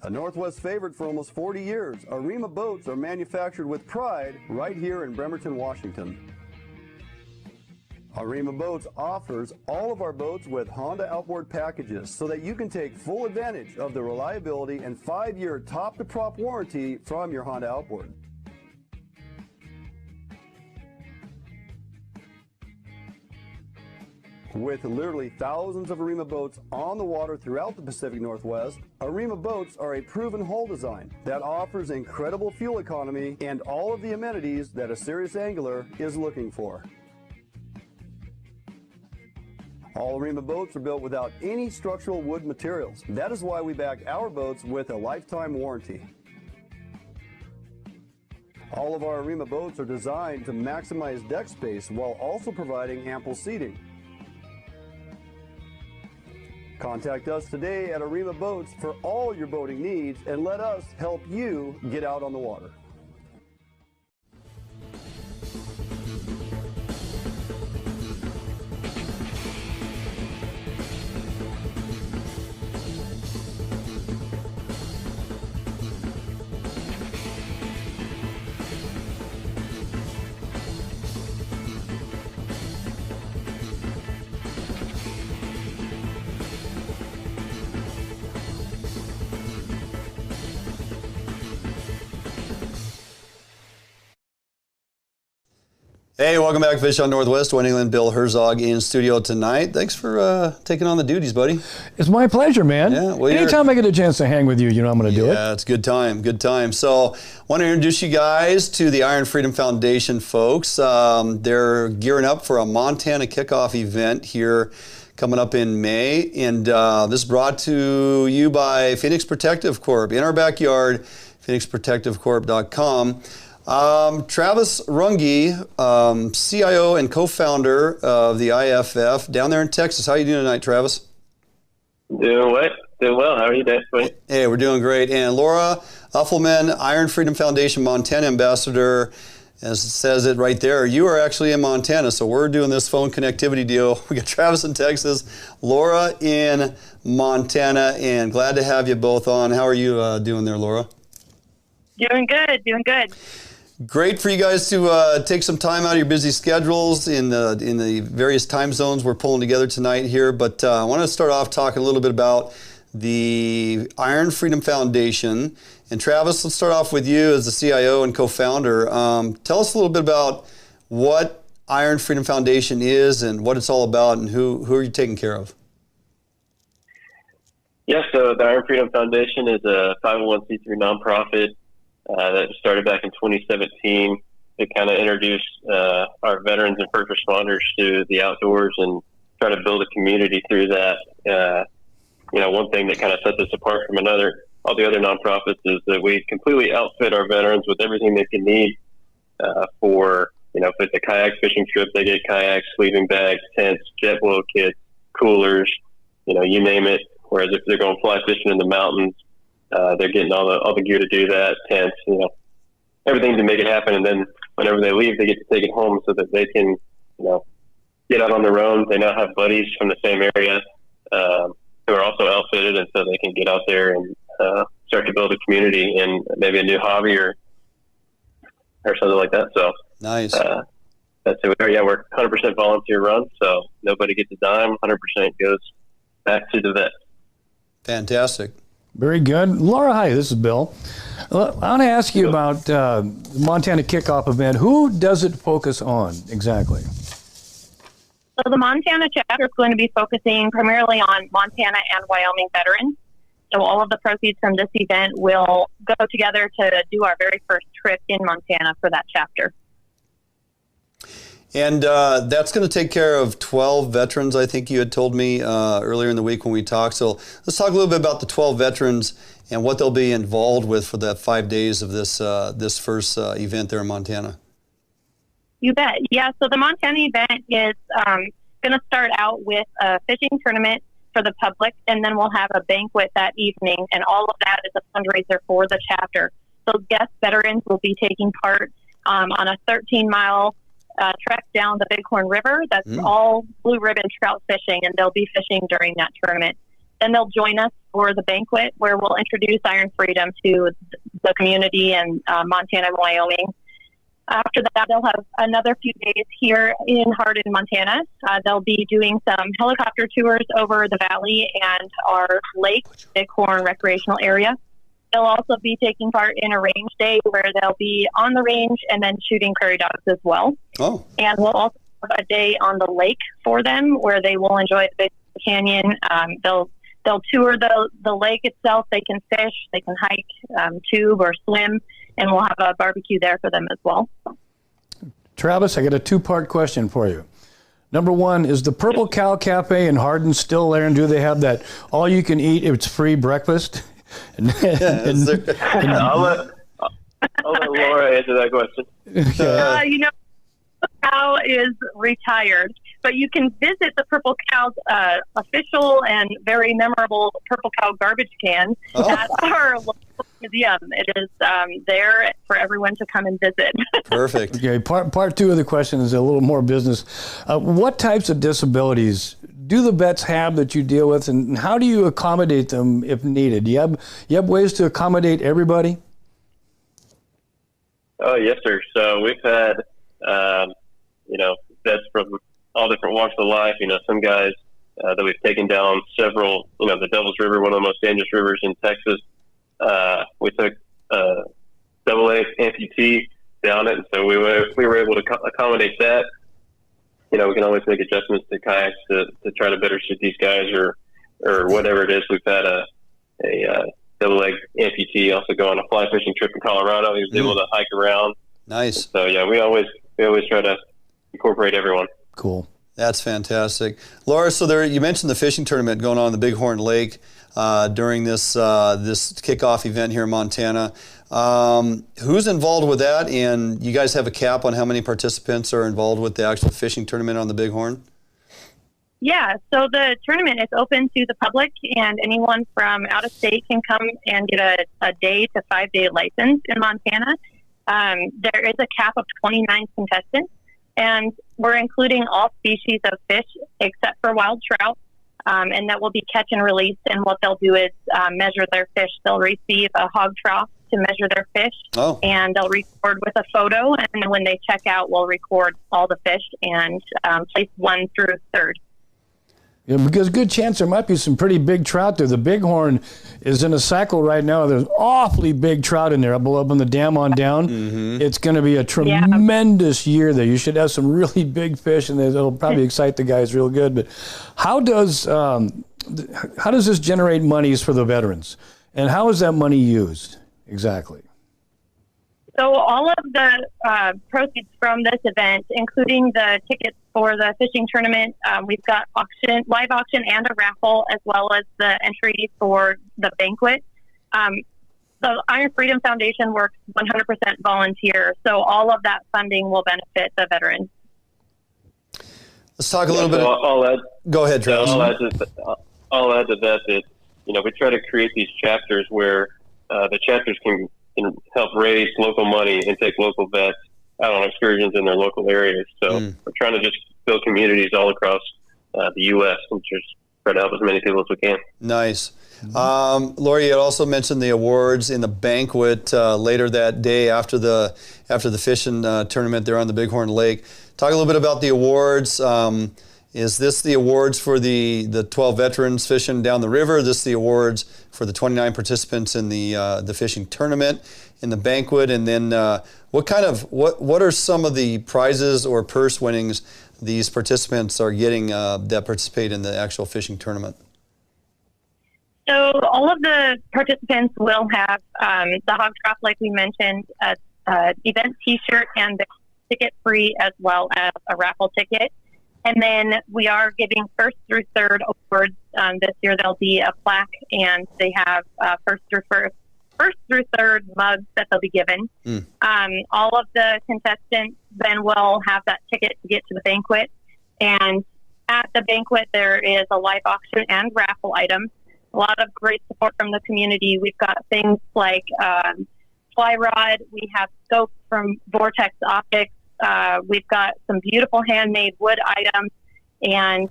A Northwest favorite for almost 40 years, Arima boats are manufactured with pride right here in Bremerton, Washington. Arima Boats offers all of our boats with Honda outboard packages so that you can take full advantage of the reliability and 5-year top-to-prop warranty from your Honda outboard. With literally thousands of Arima boats on the water throughout the Pacific Northwest, Arima boats are a proven hull design that offers incredible fuel economy and all of the amenities that a serious angler is looking for. All Arima boats are built without any structural wood materials. That is why we back our boats with a lifetime warranty. All of our Arima boats are designed to maximize deck space while also providing ample seating. Contact us today at Arima Boats for all your boating needs and let us help you get out on the water. Hey, welcome back, Fish on Northwest. Duane Inglin, Bill Herzog in studio tonight. Thanks for taking on the duties, buddy. It's my pleasure, man. Yeah, well, anytime I get a chance to hang with you, you know I'm going to do it. Yeah, it's good time, good time. So, I want to introduce you guys to the Iron Freedom Foundation folks. They're gearing up for a Montana kickoff event here coming up in May, and this is brought to you by Phoenix Protective Corp. In our backyard, phoenixprotectivecorp.com. Travis Runge, CIO and co-founder of the IFF down there in Texas. How are you doing tonight, Travis? Doing well. How are you doing? Hey, we're doing great. And Laura Uffelman, Iron Freedom Foundation Montana ambassador, as it says it right there. You are actually in Montana, so we're doing this phone connectivity deal. We got Travis in Texas, Laura in Montana, and glad to have you both on. How are you doing there, Laura? Doing good. Great for you guys to take some time out of your busy schedules in the various time zones we're pulling together tonight here. But I want to start off talking a little bit about the Iron Freedom Foundation. And Travis, let's start off with you as the CIO and co-founder. Tell us a little bit about what Iron Freedom Foundation is and what it's all about and who are you taking care of? Yeah, so the Iron Freedom Foundation is a 501c3 nonprofit that started back in 2017 to kind of introduce our veterans and first responders to the outdoors and try to build a community through that. One thing that kind of sets us apart from all the other nonprofits is that we completely outfit our veterans with everything they can need for, if it's a kayak fishing trip, they get kayaks, sleeping bags, tents, jet blow kits, coolers, you name it. Whereas if they're going fly fishing in the mountains, they're getting all the gear to do that, tents, everything to make it happen. And then whenever they leave, they get to take it home so that they can, get out on their own. They now have buddies from the same area who are also outfitted, and so they can get out there and start to build a community and maybe a new hobby or something like that. So nice. That's it. We're 100% volunteer run, so nobody gets a dime. 100% goes back to the vet. Fantastic. Very good. Laura, hi, this is Bill. I want to ask you about the Montana Kickoff event. Who does it focus on exactly? So the Montana chapter is going to be focusing primarily on Montana and Wyoming veterans. So all of the proceeds from this event will go together to do our very first trip in Montana for that chapter. And that's going to take care of 12 veterans, I think you had told me earlier in the week when we talked. So let's talk a little bit about the 12 veterans and what they'll be involved with for the 5 days of this first event there in Montana. You bet. Yeah, so the Montana event is going to start out with a fishing tournament for the public, and then we'll have a banquet that evening, and all of that is a fundraiser for the chapter. So guest veterans will be taking part on a 13-mile trek down the Bighorn River. That's all blue ribbon trout fishing, and they'll be fishing during that tournament. Then they'll join us for the banquet, where we'll introduce Iron Freedom to the community in Montana and Wyoming. After that, they'll have another few days here in Hardin, Montana. They'll be doing some helicopter tours over the valley and our lake, Bighorn recreational area. They'll also be taking part in a range day where they'll be on the range and then shooting prairie dogs as well. Oh. And we'll also have a day on the lake for them where they will enjoy the Big Canyon. They'll tour the lake itself. They can fish, they can hike, tube or swim, and we'll have a barbecue there for them as well. Travis, I got a two-part question for you. Number one, is the Purple Cow Cafe in Hardin still there, and do they have that all-you-can-eat, it's free breakfast? I'll let Laura answer that question. Okay. Cow is retired, but you can visit the Purple Cow's official and very memorable Purple Cow garbage can at our local museum. It is there for everyone to come and visit. Perfect. Okay, part two of the question is a little more business. What types of disabilities do the vets have that you deal with, and how do you accommodate them if needed? Do you have ways to accommodate everybody? Oh, yes, sir. So we've had, vets from all different walks of life. Some guys that we've taken down several, the Devil's River, one of the most dangerous rivers in Texas. We took AA amputee down it, and so we were able to accommodate that. We can always make adjustments to kayaks to try to better suit these guys or whatever it is. We've had a double-leg amputee also go on a fly fishing trip in Colorado. He was able to hike around. Nice. So yeah, we always try to incorporate everyone. Cool. That's fantastic. Laura, so you mentioned the fishing tournament going on in the Bighorn Lake during this kickoff event here in Montana. Who's involved with that? And you guys have a cap on how many participants are involved with the actual fishing tournament on the Bighorn? Yeah, so the tournament is open to the public, and anyone from out of state can come and get a day to 5-day license in Montana. There is a cap of 29 contestants, and we're including all species of fish except for wild trout, and that will be catch and release. And what they'll do is measure their fish. They'll receive a hog trough to measure their fish, and they'll record with a photo, and then when they check out, we'll record all the fish and place 1 through 3rd. Yeah, because good chance there might be some pretty big trout there. The Bighorn is in a cycle right now. There's awfully big trout in there up in the dam on down. Mm-hmm. It's going to be a tremendous year there. You should have some really big fish, and it'll probably excite the guys real good. But how does this generate monies for the veterans, and how is that money used exactly? So all of the proceeds from this event, including the tickets for the fishing tournament, we've got live auction and a raffle, as well as the entry for the banquet. The Iron Freedom Foundation works 100% volunteer, so all of that funding will benefit the veterans. Let's talk a little bit. Go ahead, Travis. I'll add to that we try to create these chapters where the chapters can help raise local money and take local vets out on excursions in their local areas. So we're trying to just build communities all across the U.S. and just try to help as many people as we can. Nice. Laura, you had also mentioned the awards in the banquet later that day after the fishing tournament there on the Bighorn Lake. Talk a little bit about the awards. Is this the awards for the 12 veterans fishing down the river? Is this the awards for the 29 participants in the fishing tournament, in the banquet? And then what are some of the prizes or purse winnings these participants are getting that participate in the actual fishing tournament? So all of the participants will have the hog trough, like we mentioned, event T-shirt and the ticket free, as well as a raffle ticket. And then we are giving 1st through 3rd awards. This year there'll be a plaque, and they have 1st through 3rd mugs that they'll be given. All of the contestants then will have that ticket to get to the banquet. And at the banquet, there is a live auction and raffle items. A lot of great support from the community. We've got things like fly rod. We have scopes from Vortex Optics. We've got some beautiful handmade wood items and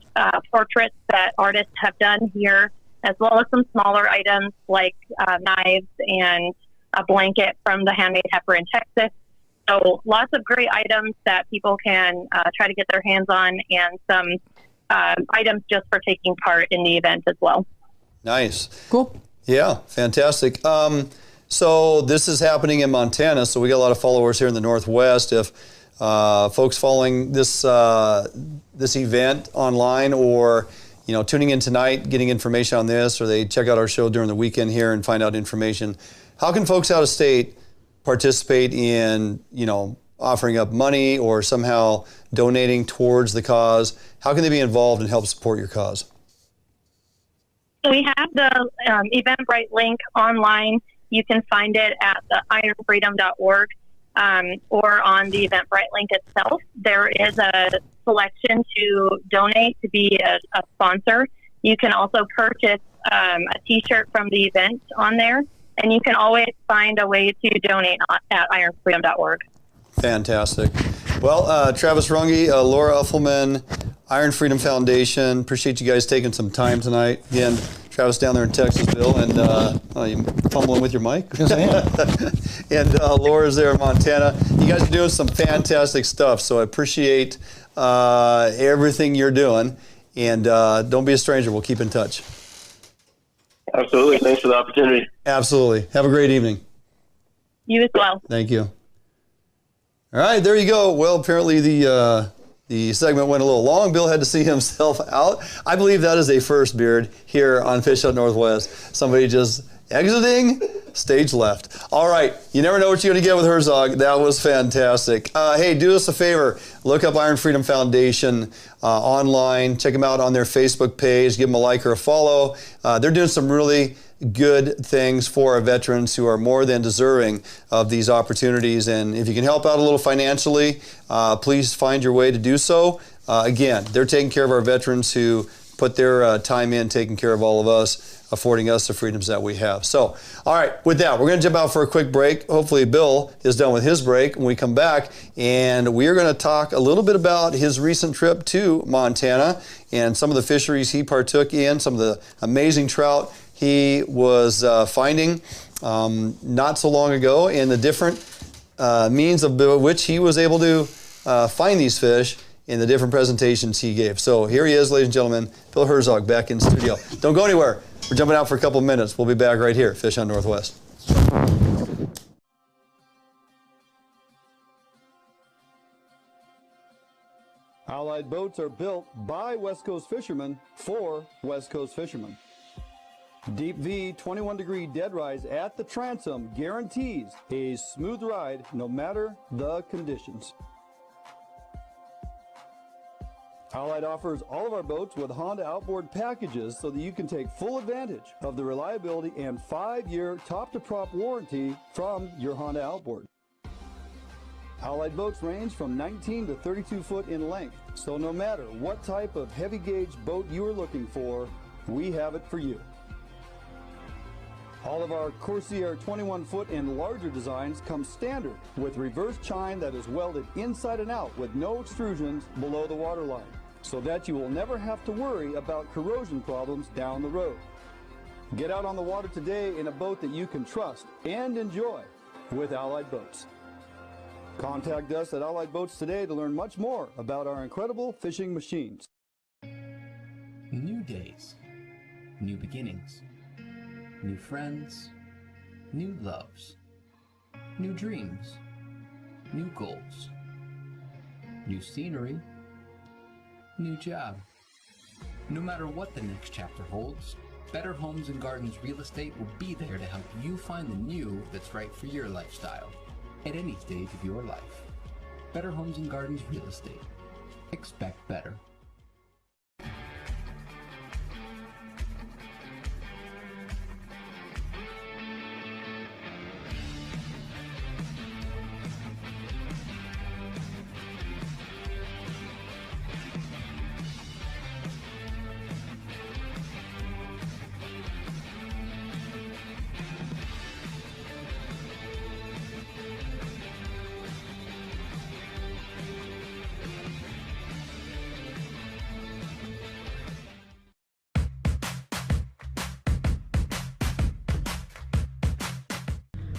portraits that artists have done here, as well as some smaller items like knives and a blanket from the Handmade Heifer in Texas. So lots of great items that people can try to get their hands on, and some items just for taking part in the event as well. Nice. Cool. Yeah, fantastic. So this is happening in Montana, so we got a lot of followers here in the Northwest. If folks following this event online, or tuning in tonight, getting information on this, or they check out our show during the weekend here and find out information, how can folks out of state participate in offering up money or somehow donating towards the cause? How can they be involved and help support your cause? So we have the Eventbrite link online. You can find it at the ironfreedom.org. or on the Eventbrite link itself, there is a selection to donate to be a sponsor. You can also purchase a T-shirt from the event on there, and you can always find a way to donate at ironfreedom.org. Fantastic. Well, Travis Runge, Laura Uffelman, Iron Freedom Foundation, appreciate you guys taking some time tonight. Again, Travis down there in Texas, Bill, and you fumbling with your mic? Yes, I am. And Laura's there in Montana. You guys are doing some fantastic stuff, so I appreciate everything you're doing. And don't be a stranger. We'll keep in touch. Absolutely. Thanks for the opportunity. Absolutely. Have a great evening. You as well. Thank you. All right, there you go. Well, apparently the segment went a little long. Bill had to see himself out. I believe that is a first, Beard, here on Fish Hunt Northwest. Somebody just exiting stage left. All right, you never know what you're going to get with Herzog. That was fantastic. Hey, do us a favor. Look up Iron Freedom Foundation online. Check them out on their Facebook page. Give them a like or a follow. They're doing some really good things for our veterans who are more than deserving of these opportunities. And if you can help out a little financially, please find your way to do so. Again, they're taking care of our veterans who put their time in, taking care of all of us, affording us the freedoms that we have. So, all right, with that, we're going to jump out for a quick break. Hopefully Bill is done with his break when we come back, and we're going to talk a little bit about his recent trip to Montana and some of the fisheries he partook in, some of the amazing trout he was finding not so long ago, and the different means of which he was able to find these fish in the different presentations he gave. So here he is, ladies and gentlemen, Bill Herzog back in studio. Don't go anywhere. We're jumping out for a couple of minutes. We'll be back right here, Fish Hunt Northwest. Allied boats are built by West Coast fishermen for West Coast fishermen. Deep V 21-degree dead rise at the transom guarantees a smooth ride no matter the conditions. Allied offers all of our boats with Honda outboard packages so that you can take full advantage of the reliability and 5-year top-to-prop warranty from your Honda outboard. Allied boats range from 19 to 32 foot in length, so no matter what type of heavy gauge boat you are looking for, we have it for you. All of our Corsair 21-foot and larger designs come standard with reverse chine that is welded inside and out with no extrusions below the waterline, so that you will never have to worry about corrosion problems down the road. Get out on the water today in a boat that you can trust and enjoy with Allied Boats. Contact us at Allied Boats today to learn much more about our incredible fishing machines. New days, new beginnings, new friends, new loves, new dreams, new goals, new scenery, new job. No matter what the next chapter holds, Better Homes and Gardens Real Estate will be there to help you find the new that's right for your lifestyle at any stage of your life. Better Homes and Gardens Real Estate. Expect better.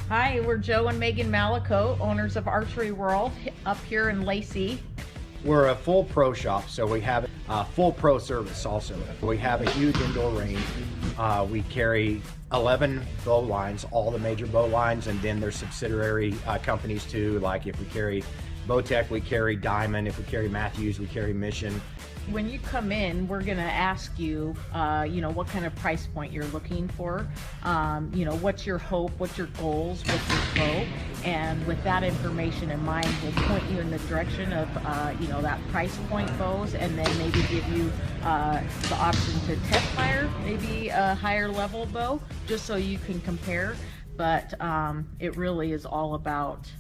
Hi, we're Joe and Megan Malico, owners of Archery World up here in Lacey. We're a full pro shop, so we have a full pro service also. We have a huge indoor range. We carry 11 bow lines, all the major bow lines, and then there's subsidiary companies too, like if we carry Bowtech, we carry Diamond. If we carry Matthews, we carry Mission. When you come in, we're going to ask you, what kind of price point you're looking for. What's your hope, what's your goals, what's your scope, and with that information in mind, we'll point you in the direction of, that price point bows, and then maybe give you the option to test fire, maybe a higher level bow, just so you can compare. But it really is all about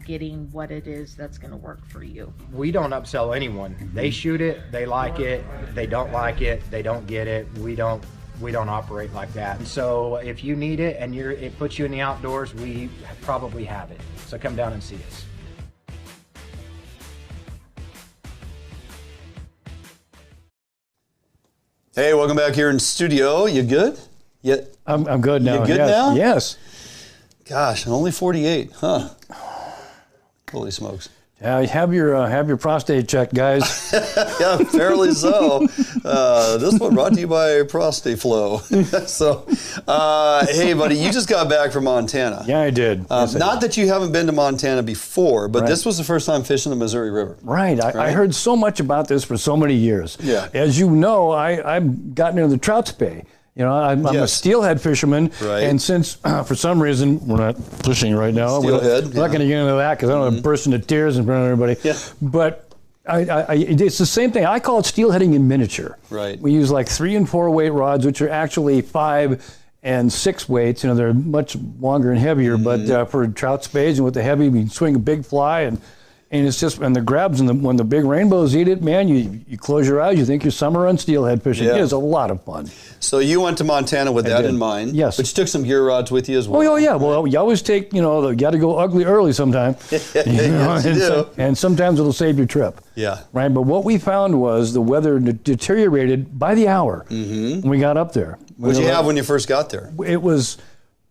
getting what it is that's going to work for you. We don't upsell anyone. They shoot it, they like it, they don't like it, they don't get it. We don't operate like that. And so if you need it and it puts you in the outdoors, we probably have it. So come down and see us. Hey, welcome back here in studio. You good? I'm good now. You good yes. now? Yes. Gosh, I'm only 48, huh? Holy smokes. Have your prostate checked, guys. Yeah, apparently so. This one brought to you by Prostate Flow. So, hey, buddy, you just got back from Montana. Yeah, I did. Yes, not that you haven't been to Montana before, but Right. this was the first time fishing the Missouri River. Right. I heard so much about this for so many years. Yeah. As you know, I've gotten into the Trout Spay. You know, I'm a steelhead fisherman, Right. and since for some reason we're not fishing right now, Steelhead, we're not going to get into that because I don't want to burst into tears in front of everybody. Yeah. But it's the same thing. I call it steelheading in miniature. Right. We use like 3 and 4 weight rods, which are actually 5 and 6 weights. You know, they're much longer and heavier. But for trout spays and with the heavy, we can swing a big fly and it's just, and the grabs, and when the big rainbows eat it, man, you close your eyes, you think you're summer on steelhead fishing. Yeah. It is a lot of fun. So you went to Montana with that in mind. Yes. But you took some gear rods with you as well. Oh, yeah. Well, you always take, you got to go ugly early sometime. Yes, you do. And sometimes it'll save your trip. Yeah. Right. But what we found was the weather deteriorated by the hour when we got up there. What did you have when you first got there? It was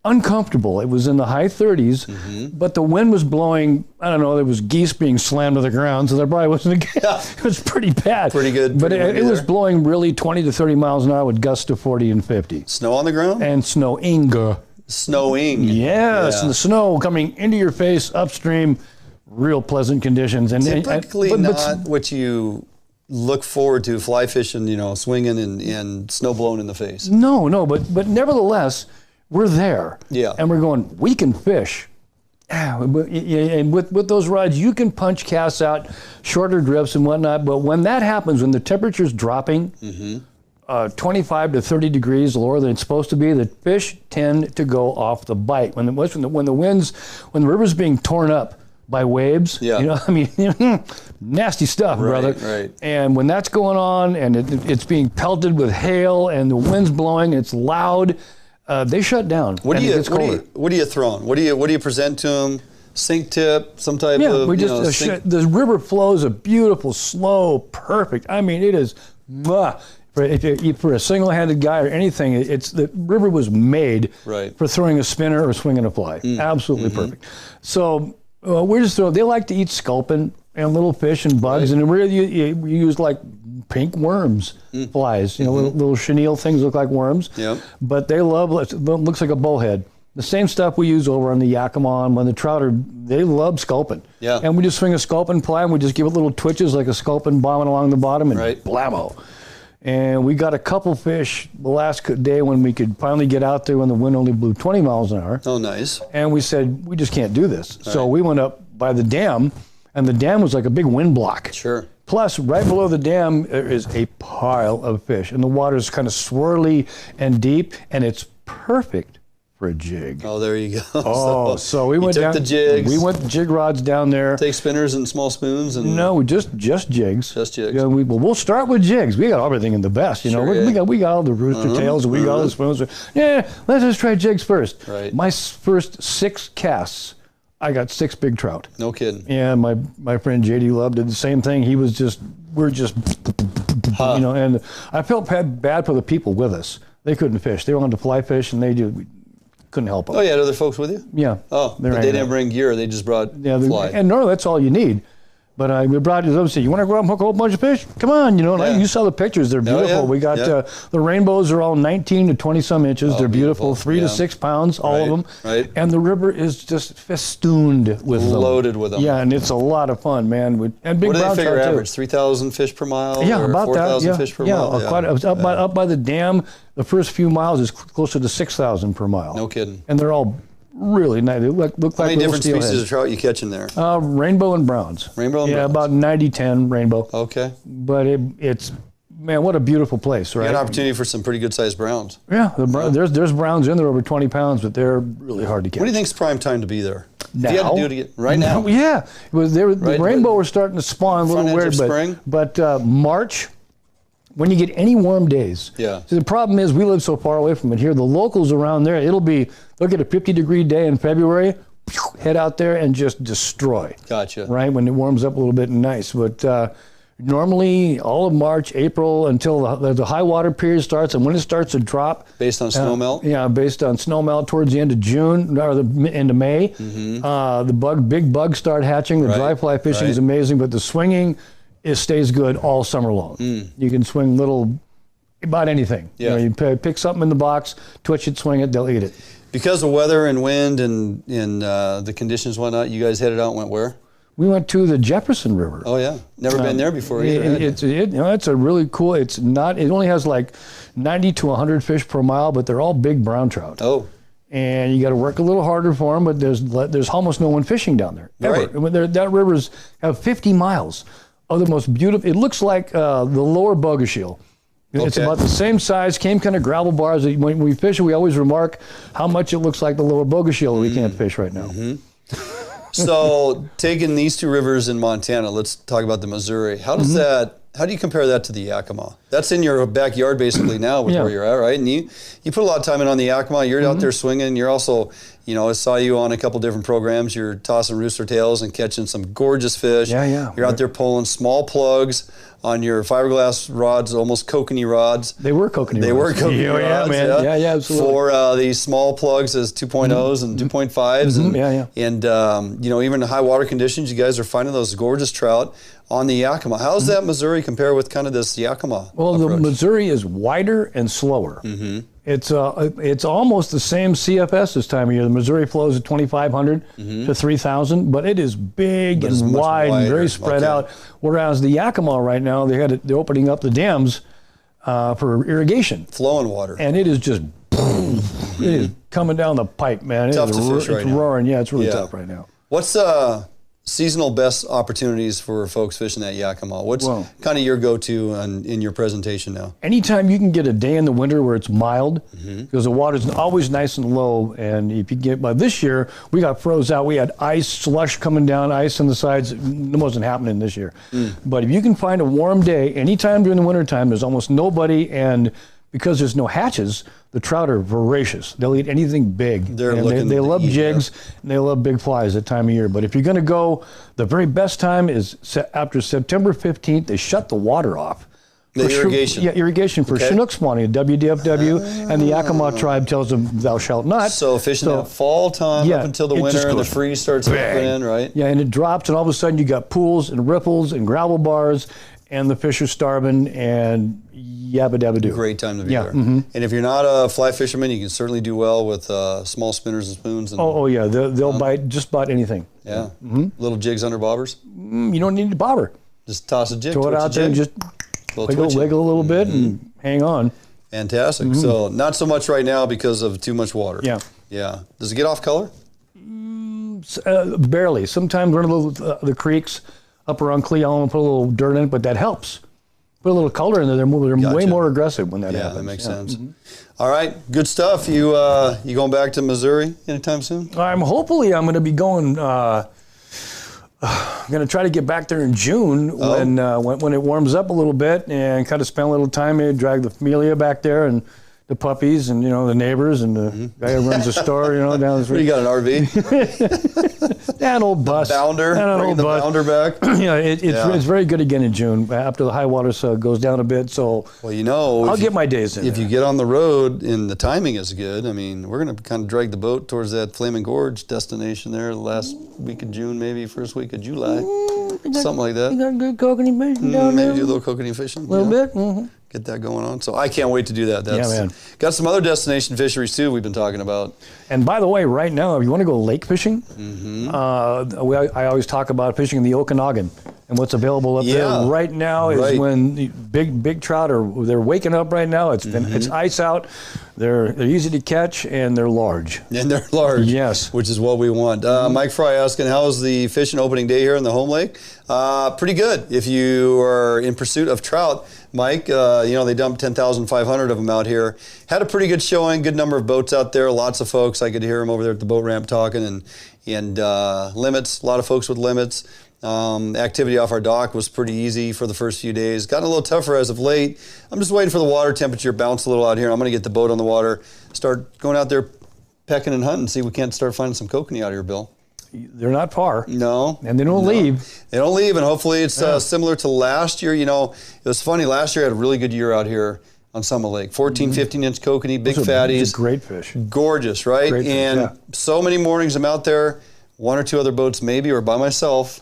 uncomfortable. It was in the high 30s, but the wind was blowing. I don't know. There was geese being slammed to the ground, so there probably wasn't. It was pretty bad. Pretty good. But pretty it was blowing really 20 to 30 miles an hour with gusts to 40 and 50. Snow on the ground? And snowing. Snowing. Yes, and the snow coming into your face upstream. Real pleasant conditions. And typically not what you look forward to fly fishing, swinging and snow blowing in the face. No, but nevertheless, we're there. Yeah. And we're going, we can fish. And with those rods, you can punch casts out, shorter drifts and whatnot. But when that happens, when the temperature's dropping 25 to 30 degrees lower than it's supposed to be, the fish tend to go off the bite. When the river's being torn up by waves, nasty stuff, brother. Right. And when that's going on and it's being pelted with hail and the wind's blowing, it's loud, they shut down. What are you throwing? What do you present to them? Sink tip, some type of the river flows a beautiful, slow, perfect. I mean, it is for a single-handed guy or anything. The river was made for throwing a spinner or swinging a fly. Absolutely perfect. So we're just throwing. They like to eat sculpin and little fish and bugs, and we use like pink worms, flies, little chenille things look like worms, but they love it. Looks like a bullhead. The same stuff we use over on the Yakima when the trout they love sculpin. Yeah. And we just swing a sculpin fly and we just give it little twitches like a sculpin bombing along the bottom and blammo. And we got a couple fish the last day when we could finally get out there when the wind only blew 20 miles an hour. Oh, nice. And we said, we just can't do this. So we went up by the dam, and the dam was like a big wind block. Sure. Plus, right below the dam, there is a pile of fish, and the water's kind of swirly and deep, and it's perfect for a jig. Oh, there you go. Oh, so we went down. The jigs. We went jig rods down there. Take spinners and small spoons and. No, just jigs. Just jigs. Yeah, we'll start with jigs. We got everything in the best. We got all the rooster tails. We got all the spoons. Yeah, let's just try jigs first. Right. My first 6 casts, I got 6 big trout. No kidding. Yeah, my friend JD Love did the same thing. We're just, and I felt bad for the people with us. They couldn't fish. They wanted to fly fish, and we couldn't help them. Oh, you had other folks with you? Yeah. Oh, but they didn't bring gear. They just brought fly. And normally that's all you need. But we brought you those. You want to go out and hook a whole bunch of fish? Come on, you saw the pictures. They're beautiful. Yeah. We got the rainbows are all 19 to 20 some inches. They're beautiful. 3 to 6 pounds, all of them. Right. And the river is just festooned with them. Loaded with them. Yeah, and it's a lot of fun, man. And big what do brown they figure trout average? 3,000 fish per mile? Yeah, or about 4,000 that. fish per mile? Up by the dam. The first few miles is closer to 6,000 per mile. No kidding. And they're all really nice. They look like How many different steelheads. species of trout you catching there? Rainbow and browns. Rainbow and browns. About 90-10 rainbow. Okay. But it's, man, what a beautiful place, right? You got an opportunity for some pretty good sized browns. Yeah, there's browns in there over 20 pounds, but they're really hard to catch. What do you think's prime time to be there? now. If you had to do it again, right now? Yeah. It was, the rainbow was starting to spawn a little weird. Spring. But March, when you get any warm days. Yeah. So the problem is we live so far away from it here. The locals around there, they'll get a 50-degree day in February, head out there and just destroy. Gotcha. Right, when it warms up a little bit and nice. But normally all of March, April, until the high water period starts, and when it starts to drop. Based on snow melt? Yeah, based on snow melt towards the end of June or the end of May. The big bugs start hatching. The dry fly fishing is amazing, but the swinging, it stays good all summer long. You can swing about anything. Yeah. You pick something in the box, twitch it, swing it, they'll eat it. Because of weather and wind and the conditions and whatnot, you guys headed out and went where? We went to the Jefferson River. Oh yeah, never been there before either. It's a really cool. It only has like 90 to 100 fish per mile, but they're all big brown trout. Oh. And you got to work a little harder for them, but there's almost no one fishing down there ever. Right. That river's have 50 miles of the most beautiful. It looks like the lower Bogoshiel. It's about the same size, same kind of gravel bars. When we fish, we always remark how much it looks like the lower Bogoshiel we can't fish right now. So taking these two rivers in Montana, let's talk about the Missouri. How does how do you compare that to the Yakima? That's in your backyard basically now with where you're at, right? And you put a lot of time in on the Yakima. You're out there swinging. You're also, I saw you on a couple different programs. You're tossing rooster tails and catching some gorgeous fish. Yeah. You're out there pulling small plugs on your fiberglass rods, almost Kokanee rods. They were Kokanee rods. They were Kokanee rods. Yeah, man. Yeah, absolutely. For these small plugs as 2.0s and 2.5s. And, even in high water conditions, you guys are finding those gorgeous trout on the Yakima. How does that Missouri compare with kind of this Yakima approach? The Missouri is wider and slower. It's almost the same CFS this time of year. The Missouri flows at 2,500 to 3,000, but it is big and wide and very spread out. Whereas the Yakima right now, they're opening up the dams for irrigation. Flowing water. And it is just it is coming down the pipe, man. Tough to fish right now. It's roaring. Yeah, it's really tough right now. What's seasonal best opportunities for folks fishing that Yakima? What's kind of your go-to in your presentation now? Anytime you can get a day in the winter where it's mild, because the water's always nice and low, and if you get, but this year we got froze out. We had ice, slush coming down, ice on the sides. It wasn't happening this year. But if you can find a warm day, anytime during the wintertime, there's almost nobody, and because there's no hatches, the trout are voracious. They'll eat anything big. They love jigs, and they love big flies that time of year. But if you're going to go, the very best time is after September 15th. They shut the water off. The irrigation. Irrigation for Chinook spawning. WDFW and the Yakima tribe tells them thou shalt not. So fishing at fall time up until the winter, and the freeze starts happening, right? Yeah, and it drops, and all of a sudden you got pools and ripples and gravel bars, and the fish are starving, and yabba dabba do. Great time to be there. And if you're not a fly fisherman, you can certainly do well with small spinners and spoons. And they'll bite just about anything. Yeah. Little jigs under bobbers. You don't need a bobber. Just toss a jig. Throw it out there and just wiggle a little bit and hang on. Fantastic. So not so much right now because of too much water. Yeah. Does it get off color? Barely. Sometimes one of the creeks up around Cleon, put a little dirt in it, but that helps. Put a little color in there. They're way more aggressive when that happens. Yeah, that makes sense. All right, good stuff. You going back to Missouri anytime soon? I'm going to be going. I'm going to try to get back there in June when it warms up a little bit, and kind of spend a little time here, drag the familia back there, and the puppies, and the neighbors, and the guy who runs the store, down the street. You got an RV? An old bus. Bounder. Bring the bounder back. It's very good again in June after the high water goes down a bit. So I'll get my days in. If you get on the road and the timing is good, I mean, we're going to kind of drag the boat towards that Flaming Gorge destination there the last week of June, maybe first week of July, something like that. You got good kokanee fishing down there. Maybe do a little kokanee fishing. A little bit. Get that going on. So I can't wait to do that. Man. Got some other destination fisheries too we've been talking about. And by the way, right now, if you want to go lake fishing, I always talk about fishing in the Okanagan. And what's available up there right now is when the big trout they're waking up right now. It's been it's ice out. They're easy to catch and they're large. And they're large. Yes. Which is what we want. Mike Fry asking, how's the fishing opening day here in the home lake? Pretty good. If you are in pursuit of trout, Mike, you know, they dumped 10,500 of them out here. Had a pretty good showing, good number of boats out there, lots of folks. I could hear them over there at the boat ramp talking, and limits, a lot of folks with limits. Activity off our dock was pretty easy for the first few days. Gotten a little tougher as of late. I'm just waiting for the water temperature to bounce a little out here. I'm going to get the boat on the water, start going out there pecking and hunting, see if we can't start finding some kokanee out here, Bill. They're not far. No. And they don't leave. They don't leave, and hopefully it's similar to last year. You know, it was funny. Last year I had a really good year out here on Summit Lake. 14, 15-inch kokanee, big fatties. Those are great fish. Gorgeous, right? Great fish, and so many mornings I'm out there, one or two other boats maybe, or by myself.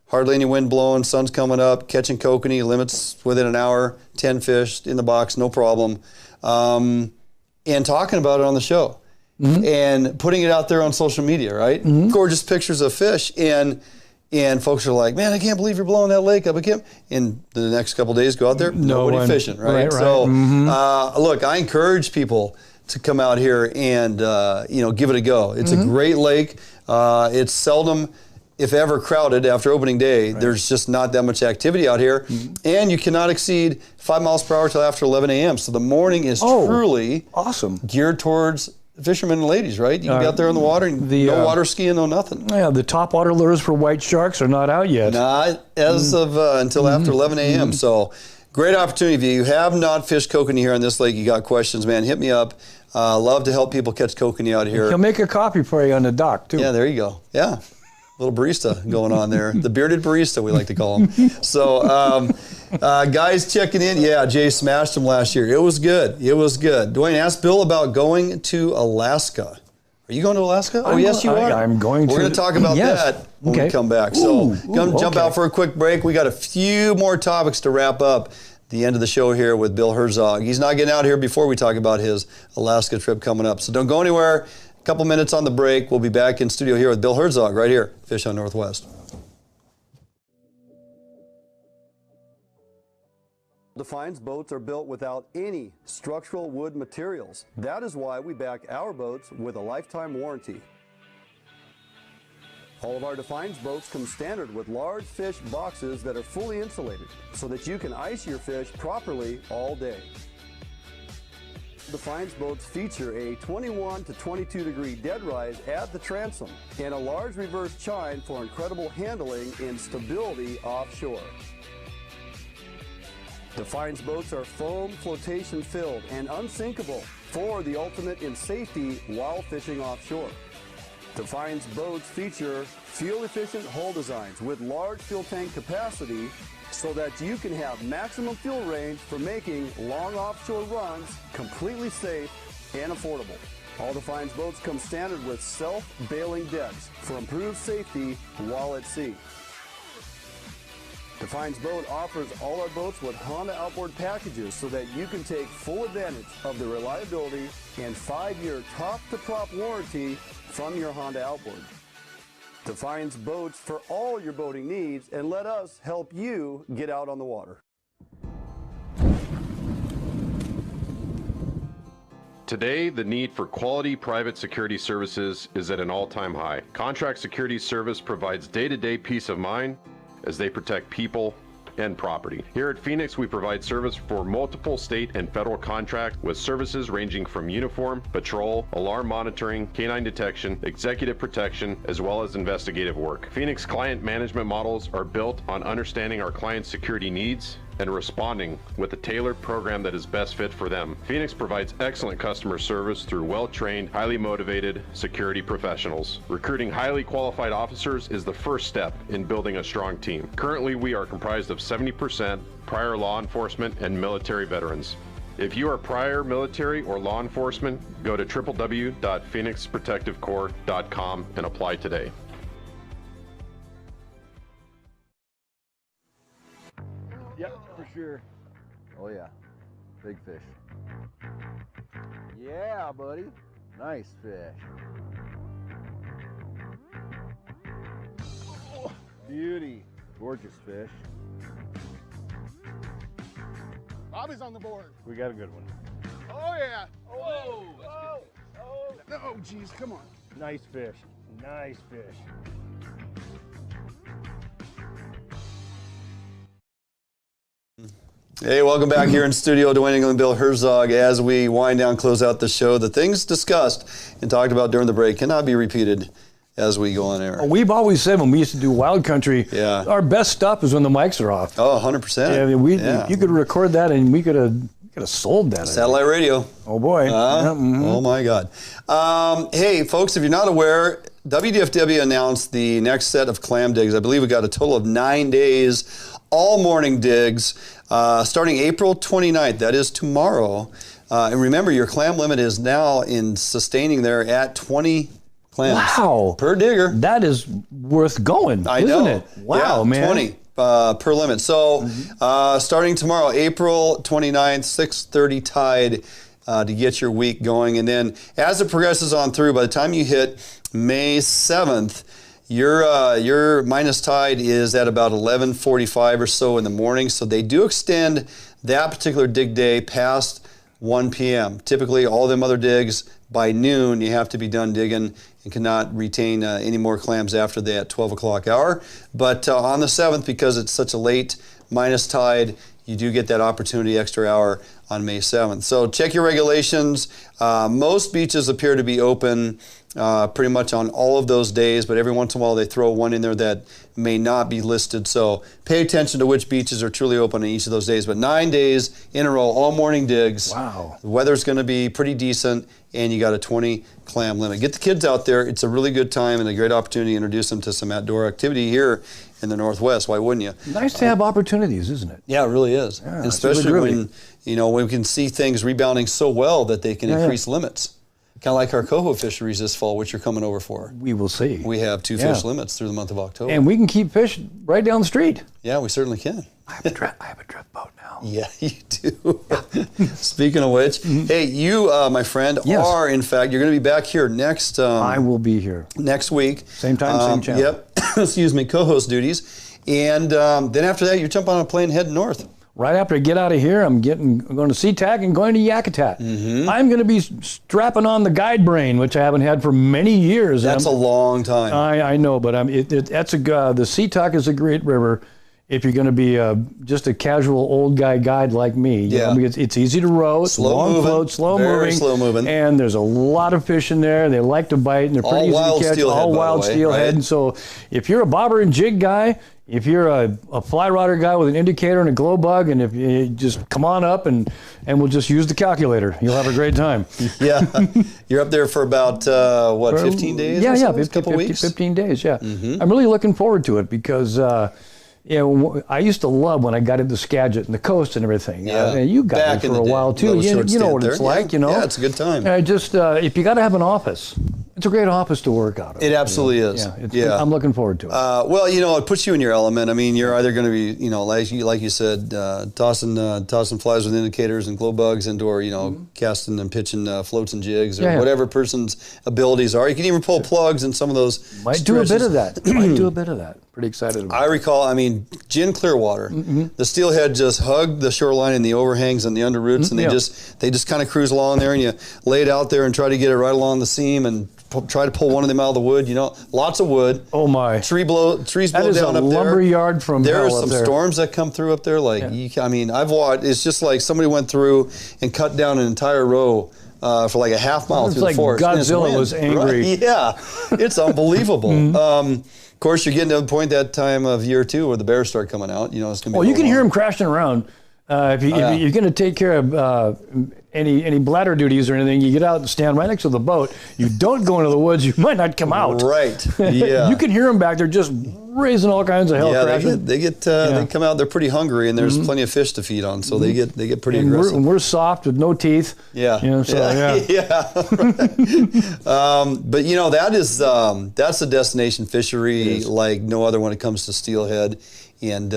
Hardly any wind blowing, sun's coming up, catching kokanee, limits within an hour, 10 fish in the box, no problem. And talking about it on the show. And putting it out there on social media, right? Gorgeous pictures of fish, and folks are like, man, I can't believe you're blowing that lake up. I can't. And the next couple of days, go out there, nobody fishing, right? So, look, I encourage people to come out here and you know, give it a go. It's a great lake. It's seldom, if ever, crowded after opening day. There's just not that much activity out here, and you cannot exceed 5 miles per hour till after 11 a.m. So the morning is truly awesome, geared towards fishermen and ladies, right? You can be out there in the water, and no water skiing, no nothing. Yeah, the top water lures for white sharks are not out yet. Not as of until after 11 a.m. So great opportunity. If you have not fished kokanee here on this lake, you got questions, man, hit me up. Love to help people catch kokanee out here. He'll make a copy for you on the dock, too. Yeah, there you go. Yeah. Little barista going on there. The bearded barista, we like to call him. So, guys checking in. Yeah, Jay smashed him last year. It was good. It was good. Duane, asked Bill about going to Alaska. Are you going to Alaska? Oh, yes, you are. I'm going to. We're going to talk about that when we come back. So, jump out for a quick break. We got a few more topics to wrap up the end of the show here with Bill Herzog. He's not getting out here before we talk about his Alaska trip coming up. So don't go anywhere. Couple minutes on the break. We'll be back in studio here with Bill Herzog right here, Fish on Northwest. Defiance boats are built without any structural wood materials. That is why we back our boats with a lifetime warranty. All of our Defiance boats come standard with large fish boxes that are fully insulated so that you can ice your fish properly all day. Defiance boats feature a 21 to 22 degree dead rise at the transom and a large reverse chine for incredible handling and stability offshore. Defiance boats are foam flotation filled and unsinkable for the ultimate in safety while fishing offshore. Defiance boats feature fuel-efficient hull designs with large fuel tank capacity so that you can have maximum fuel range for making long offshore runs completely safe and affordable. All Defiance boats come standard with self-bailing decks for improved safety while at sea. Defiance Boat offers all our boats with Honda outboard packages so that you can take full advantage of the reliability and 5-year top-to-prop warranty from your Honda outboard. Defiance boats for all your boating needs, and let us help you get out on the water. Today, the need for quality private security services is at an all-time high. Contract Security Service provides day-to-day peace of mind as they protect people and property. Here at Phoenix, we provide service for multiple state and federal contracts with services ranging from uniform, patrol, alarm monitoring, canine detection, executive protection, as well as investigative work. Phoenix client management models are built on understanding our clients' security needs and responding with a tailored program that is best fit for them. Phoenix provides excellent customer service through well-trained, highly motivated security professionals. Recruiting highly qualified officers is the first step in building a strong team. Currently, we are comprised of 70% prior law enforcement and military veterans. If you are prior military or law enforcement, go to www.phoenixprotectivecorps.com and apply today. Yep, for sure. Oh yeah, big fish. Yeah, buddy. Nice fish. Oh, beauty. Gorgeous fish. Bobby's on the board. We got a good one. Oh, yeah. Oh, oh, oh. No, geez, come on. Nice fish. Nice fish. Hey, welcome back here in studio. Duane Inglin, Bill Herzog. As we wind down, close out the show, the things discussed and talked about during the break cannot be repeated as we go on air. We've always said when we used to do Wild Country, our best stuff is when the mics are off. Oh, 100%. Yeah, I mean, you could record that and we could have sold that. Satellite radio. Oh, boy. Oh, my God. Hey, folks, if you're not aware, WDFW announced the next set of clam digs. I believe we got a total of 9 days, all morning digs, starting April 29th. That is tomorrow. And remember, your clam limit is now in sustaining there at 20 clams. Wow. Per digger. That is worth going, isn't it? Wow, yeah, man. 20 per limit. So starting tomorrow, April 29th, 6:30 tide to get your week going. And then as it progresses on through, by the time you hit May 7th, your minus tide is at about 11:45 or so in the morning. So they do extend that particular dig day past 1 p.m. Typically, all them other digs, by noon, you have to be done digging and cannot retain any more clams after that 12 o'clock hour. But on the 7th, because it's such a late minus tide, you do get that opportunity extra hour on May 7th. So check your regulations. Most beaches appear to be open pretty much on all of those days, but every once in a while they throw one in there that may not be listed. So pay attention to which beaches are truly open on each of those days. But 9 days in a row, all morning digs. Wow. The weather's going to be pretty decent, and you got a 20 clam limit. Get the kids out there. It's a really good time and a great opportunity to introduce them to some outdoor activity here in the Northwest. Why wouldn't you? Nice to have opportunities, isn't it? Yeah, it really is. Yeah, and especially when we can see things rebounding so well that they can increase limits. Kind of like our coho fisheries this fall, which you're coming over for. We will see. We have 2 fish limits through the month of October. And we can keep fish right down the street. Yeah, we certainly can. I have a drift boat now. Yeah, you do. Speaking of which, hey, you, my friend, are, in fact, you're going to be back here next. I will be here. Next week. Same time, same channel. Yep. Excuse me, co-host duties. And then after that, you jump on a plane, head north. Right after I get out of here, I'm going to SeaTac and going to Yakutat. I'm going to be strapping on the guide brain, which I haven't had for many years. That's a long time. I know, but the SeaTac is a great river. If you're going to be just a casual old guide like me, you know, because it's easy to row, it's long float, slow moving, and there's a lot of fish in there. They like to bite, and they're pretty easy to catch. All wild steelhead. And so, if you're a bobber and jig guy, if you're a fly rodder guy with an indicator and a glow bug, and if you just come on up and we'll just use the calculator, you'll have a great time. Yeah, you're up there for about 15 days? Yeah, a couple weeks. 15 days. Yeah, I'm really looking forward to it because. I used to love when I got into Skagit and the coast and everything. Yeah, and you got there for a while too. You know what it's like, you know. Yeah, it's a good time. If you got to have an office, it's a great office to work out of. It absolutely is. Yeah, I'm looking forward to it. Well, it puts you in your element. I mean, you're either going to be, like you said, tossing flies with indicators and glow bugs, and/or casting and pitching floats and jigs, or whatever person's abilities are. You can even pull plugs in some of those. Might do a bit of that. Pretty excited about it. I recall, Gin Clearwater, the steelhead just hugged the shoreline and the overhangs and the underroots, and they just kind of cruise along there, and you lay it out there and try to get it right along the seam and try to pull one of them out of the wood. Lots of wood. Oh my! Trees blow down up there. That is a lumber yard from hell. There are some storms that come through up there. I've watched. It's just like somebody went through and cut down an entire row. For like a half mile through the forest. Godzilla was angry. Right? Yeah, it's unbelievable. Of course, you're getting to the point that time of year too where the bears start coming out. It's going to be. You can hear them crashing around. If you're going to take care of any bladder duties or anything, you get out and stand right next to the boat. You don't go into the woods. You might not come out. Right. Yeah. You can hear them back there just raising all kinds of hell. Yeah, they come out. They're pretty hungry, and there's plenty of fish to feed on, so they get pretty aggressive. We're soft with no teeth. Yeah. Right. But that's a destination fishery like no other when it comes to steelhead. And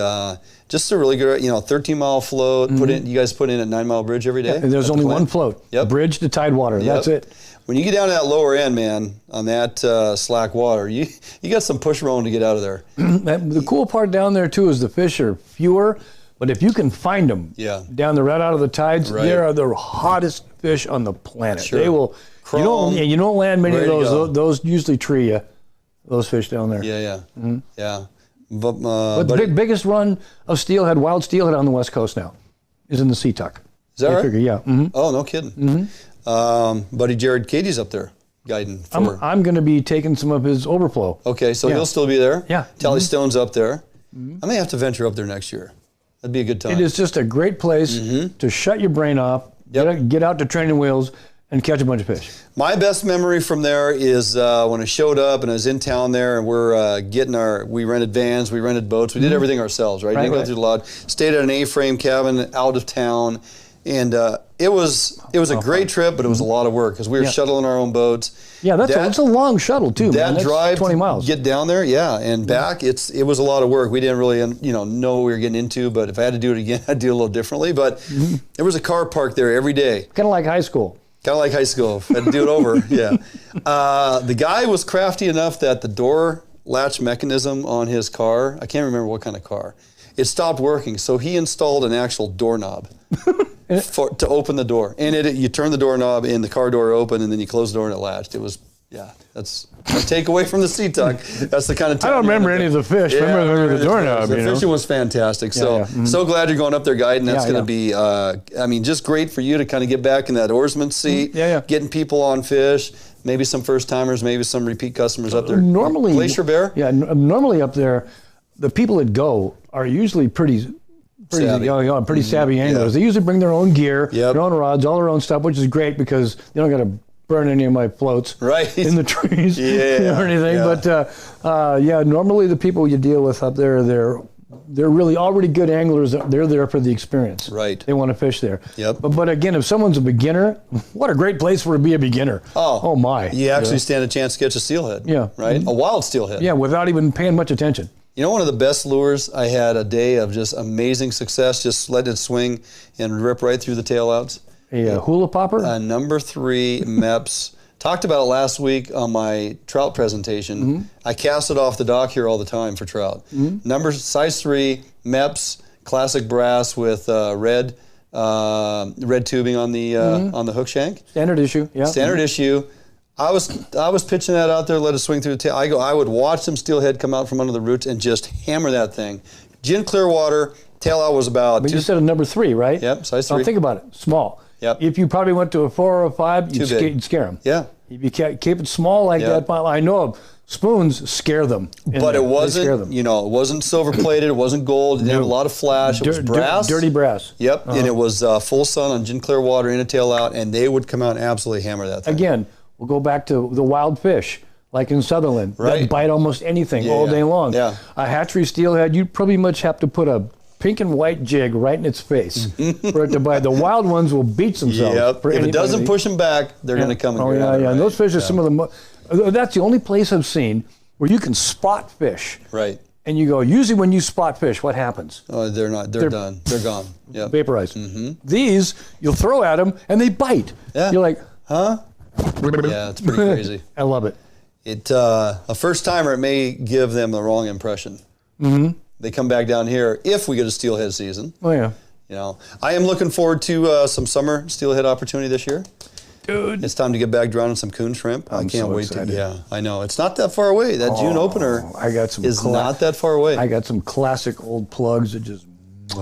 just a really good, 13-mile float. You guys put in a 9-mile bridge every day? Yeah, there's only one float. Yep. Bridge to Tidewater. Yep. That's it. When you get down to that lower end, man, on that slack water, you got some push rowing to get out of there. The cool part down there, too, is the fish are fewer. But if you can find them down there right out of the tides, they are the hottest fish on the planet. Sure. They will. Chrome, you don't land many of those. Those usually tree you. Those fish down there. Yeah. Yeah. But the biggest run of steelhead, wild steelhead on the West Coast now, is in the Sea-Tuck. Is that right? Yeah. Oh, no kidding. Buddy Jared Katie's up there guiding. I'm going to be taking some of his overflow. Okay, so he'll still be there? Yeah. Tally Stone's up there. I may have to venture up there next year. That'd be a good time. It is just a great place to shut your brain off, get out to training wheels, and catch a bunch of fish. My best memory from there is when I showed up and I was in town there, and we rented vans, we rented boats, we did everything ourselves, right? Didn't go through the lodge. Stayed at an A-frame cabin out of town, and it was a great trip, but it was a lot of work because we were shuttling our own boats. Yeah, it's a long shuttle too. That man. drive, 20 miles, get down there, and back. It was a lot of work. We didn't really, know what we were getting into. But if I had to do it again, I'd do it a little differently. But there was a car parked there every day. Kind of like high school. Kind of like high school. If I had to do it over. Yeah. The guy was crafty enough that the door latch mechanism on his car, I can't remember what kind of car, it stopped working. So he installed an actual doorknob. To open the door, and you turn the doorknob and the car door open, and then you close the door and it latched. It was, that's a takeaway from the Sea-Tuck. That's the kind of time I don't remember any of the fish. I remember the doorknob. The fishing was fantastic. So glad you're going up there guiding. That's going to be, just great for you to kind of get back in that oarsman seat. Getting people on fish. Maybe some first timers. Maybe some repeat customers up there. Normally, Glacier Bear. Yeah, normally up there, the people that go are usually pretty savvy anglers. They usually bring their own gear, their own rods, all their own stuff, which is great because they don't got to burn any of my floats in the trees or anything. But normally the people you deal with up there, they're really already good anglers. They're there for the experience. Right. They want to fish there. Yep. But again, if someone's a beginner, what a great place for to be a beginner. Oh my. You actually stand a chance to catch a steelhead. Yeah. Right? A wild steelhead. Yeah, without even paying much attention. You know, one of the best lures, I had a day of just amazing success, just letting it swing and rip right through the tail outs. A hula popper? A number 3 MEPS. Talked about it last week on my trout presentation. I cast it off the dock here all the time for trout. Size 3 MEPS, classic brass with red tubing on the hook shank. Standard issue, yeah. Standard issue. I was pitching that out there, let it swing through the tail. I would watch some steelhead come out from under the roots and just hammer that thing. Gin clear water, tail out was about. But you said a number 3, right? Yep, size 3. Now think about it, small. Yep. If you probably went to a 4 or a 5, you'd scare them. Yeah. If you keep it small like that, I know spoons scare them. But it wasn't, it wasn't silver plated, it wasn't gold, it didn't have a lot of flash, it was brass. Dirty brass. Yep, and it was full sun on gin clear water in a tail out, and they would come out and absolutely hammer that thing. Again, we'll go back to the wild fish, like in Sutherland, that bite almost anything all day long. Yeah. A hatchery steelhead, you'd probably much have to put a pink and white jig right in its face for it to bite. The wild ones will beat themselves. Yep. If it doesn't push them back, they're going to come and grab it. And those fish are some of the that's the only place I've seen where you can spot fish. Right. And you go, usually when you spot fish, what happens? Oh, they're done. They're gone. Yep. Vaporized. These, you'll throw at them and they bite. Yeah. You're like, huh? Yeah, it's pretty crazy. I love it. A first timer, it may give them the wrong impression. They come back down here if we get a steelhead season. Oh yeah. I am looking forward to some summer steelhead opportunity this year. Dude, it's time to get back drowning some coon shrimp. I can't wait to. Yeah, I know it's not that far away. That June opener is not that far away. I got some classic old plugs that just.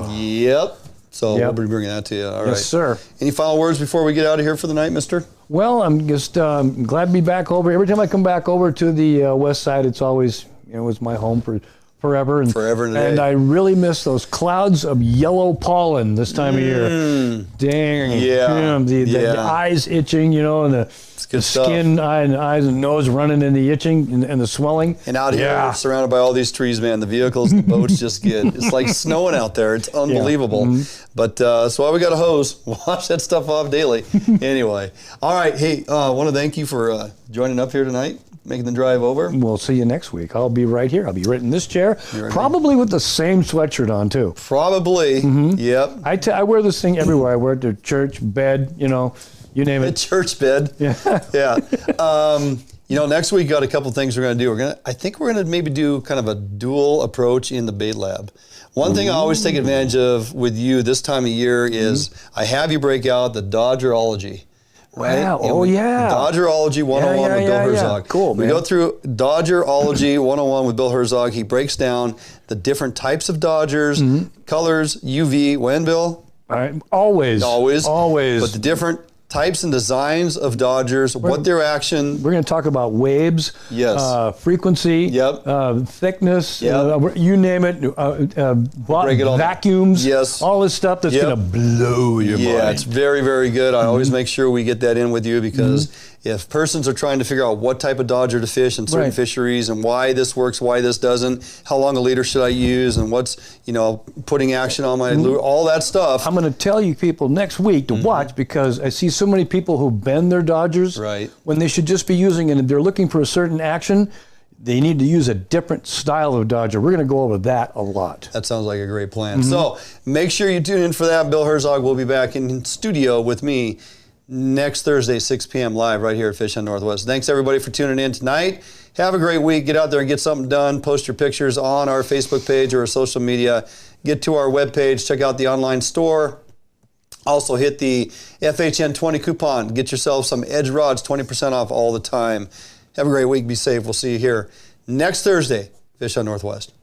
Yep. So we'll be bringing that to you. All right. Yes, sir. Any final words before we get out of here for the night, mister? Well, I'm just glad to be back over. Every time I come back over to the west side, it's always, it's my home for forever. And I really miss those clouds of yellow pollen this time of year. Dang. Yeah. The eyes itching, and the skin, eyes and nose running in the itching and the swelling. And out here, surrounded by all these trees, man, the vehicles, the boats it's like snowing out there. It's unbelievable. But that's why we got a hose. Wash that stuff off daily. Anyway. All right. Hey, I want to thank you for joining up here tonight. making the drive over. We'll see you next week. I'll be right here. I'll be right in this chair, probably with the same sweatshirt on too. Probably. Yep. I wear this thing everywhere. I wear it to church, bed, you know, you name it. Church bed. Yeah. Yeah. You know, next week got a couple things we're going to do. I think we're going to maybe do kind of a dual approach in the bait lab. One thing I always take advantage of with you this time of year is I have you break out the Dodgerology. Right? Wow. Oh, yeah. Dodgerology 101 with Bill Herzog. Yeah. Cool, man. We go through Dodgerology 101 with Bill Herzog. He breaks down the different types of Dodgers, colors, UV. When, Bill? Always. But the different types and designs of Dodgers, what their action. We're going to talk about waves, frequency, thickness, you name it, vacuums, all this stuff that's going to blow your mind. Yeah, it's very, very good. I always make sure we get that in with you because if persons are trying to figure out what type of Dodger to fish in certain fisheries and why this works, why this doesn't, how long a leader should I use, and what's, you know, putting action on my lure, all that stuff. I'm going to tell you people next week to watch because I see so many people who bend their Dodgers when they should just be using it. If they're looking for a certain action, they need to use a different style of Dodger. We're going to go over that a lot. That sounds like a great plan. So make sure you tune in for that. Bill Herzog will be back in studio with me next Thursday, 6 p.m. live right here at Fish on Northwest. Thanks, everybody, for tuning in tonight. Have a great week. Get out there and get something done. Post your pictures on our Facebook page or our social media. Get to our webpage. Check out the online store. Also hit the FHN 20 coupon. Get yourself some Edge rods, 20% off all the time. Have a great week. Be safe. We'll see you here next Thursday, Fish on Northwest.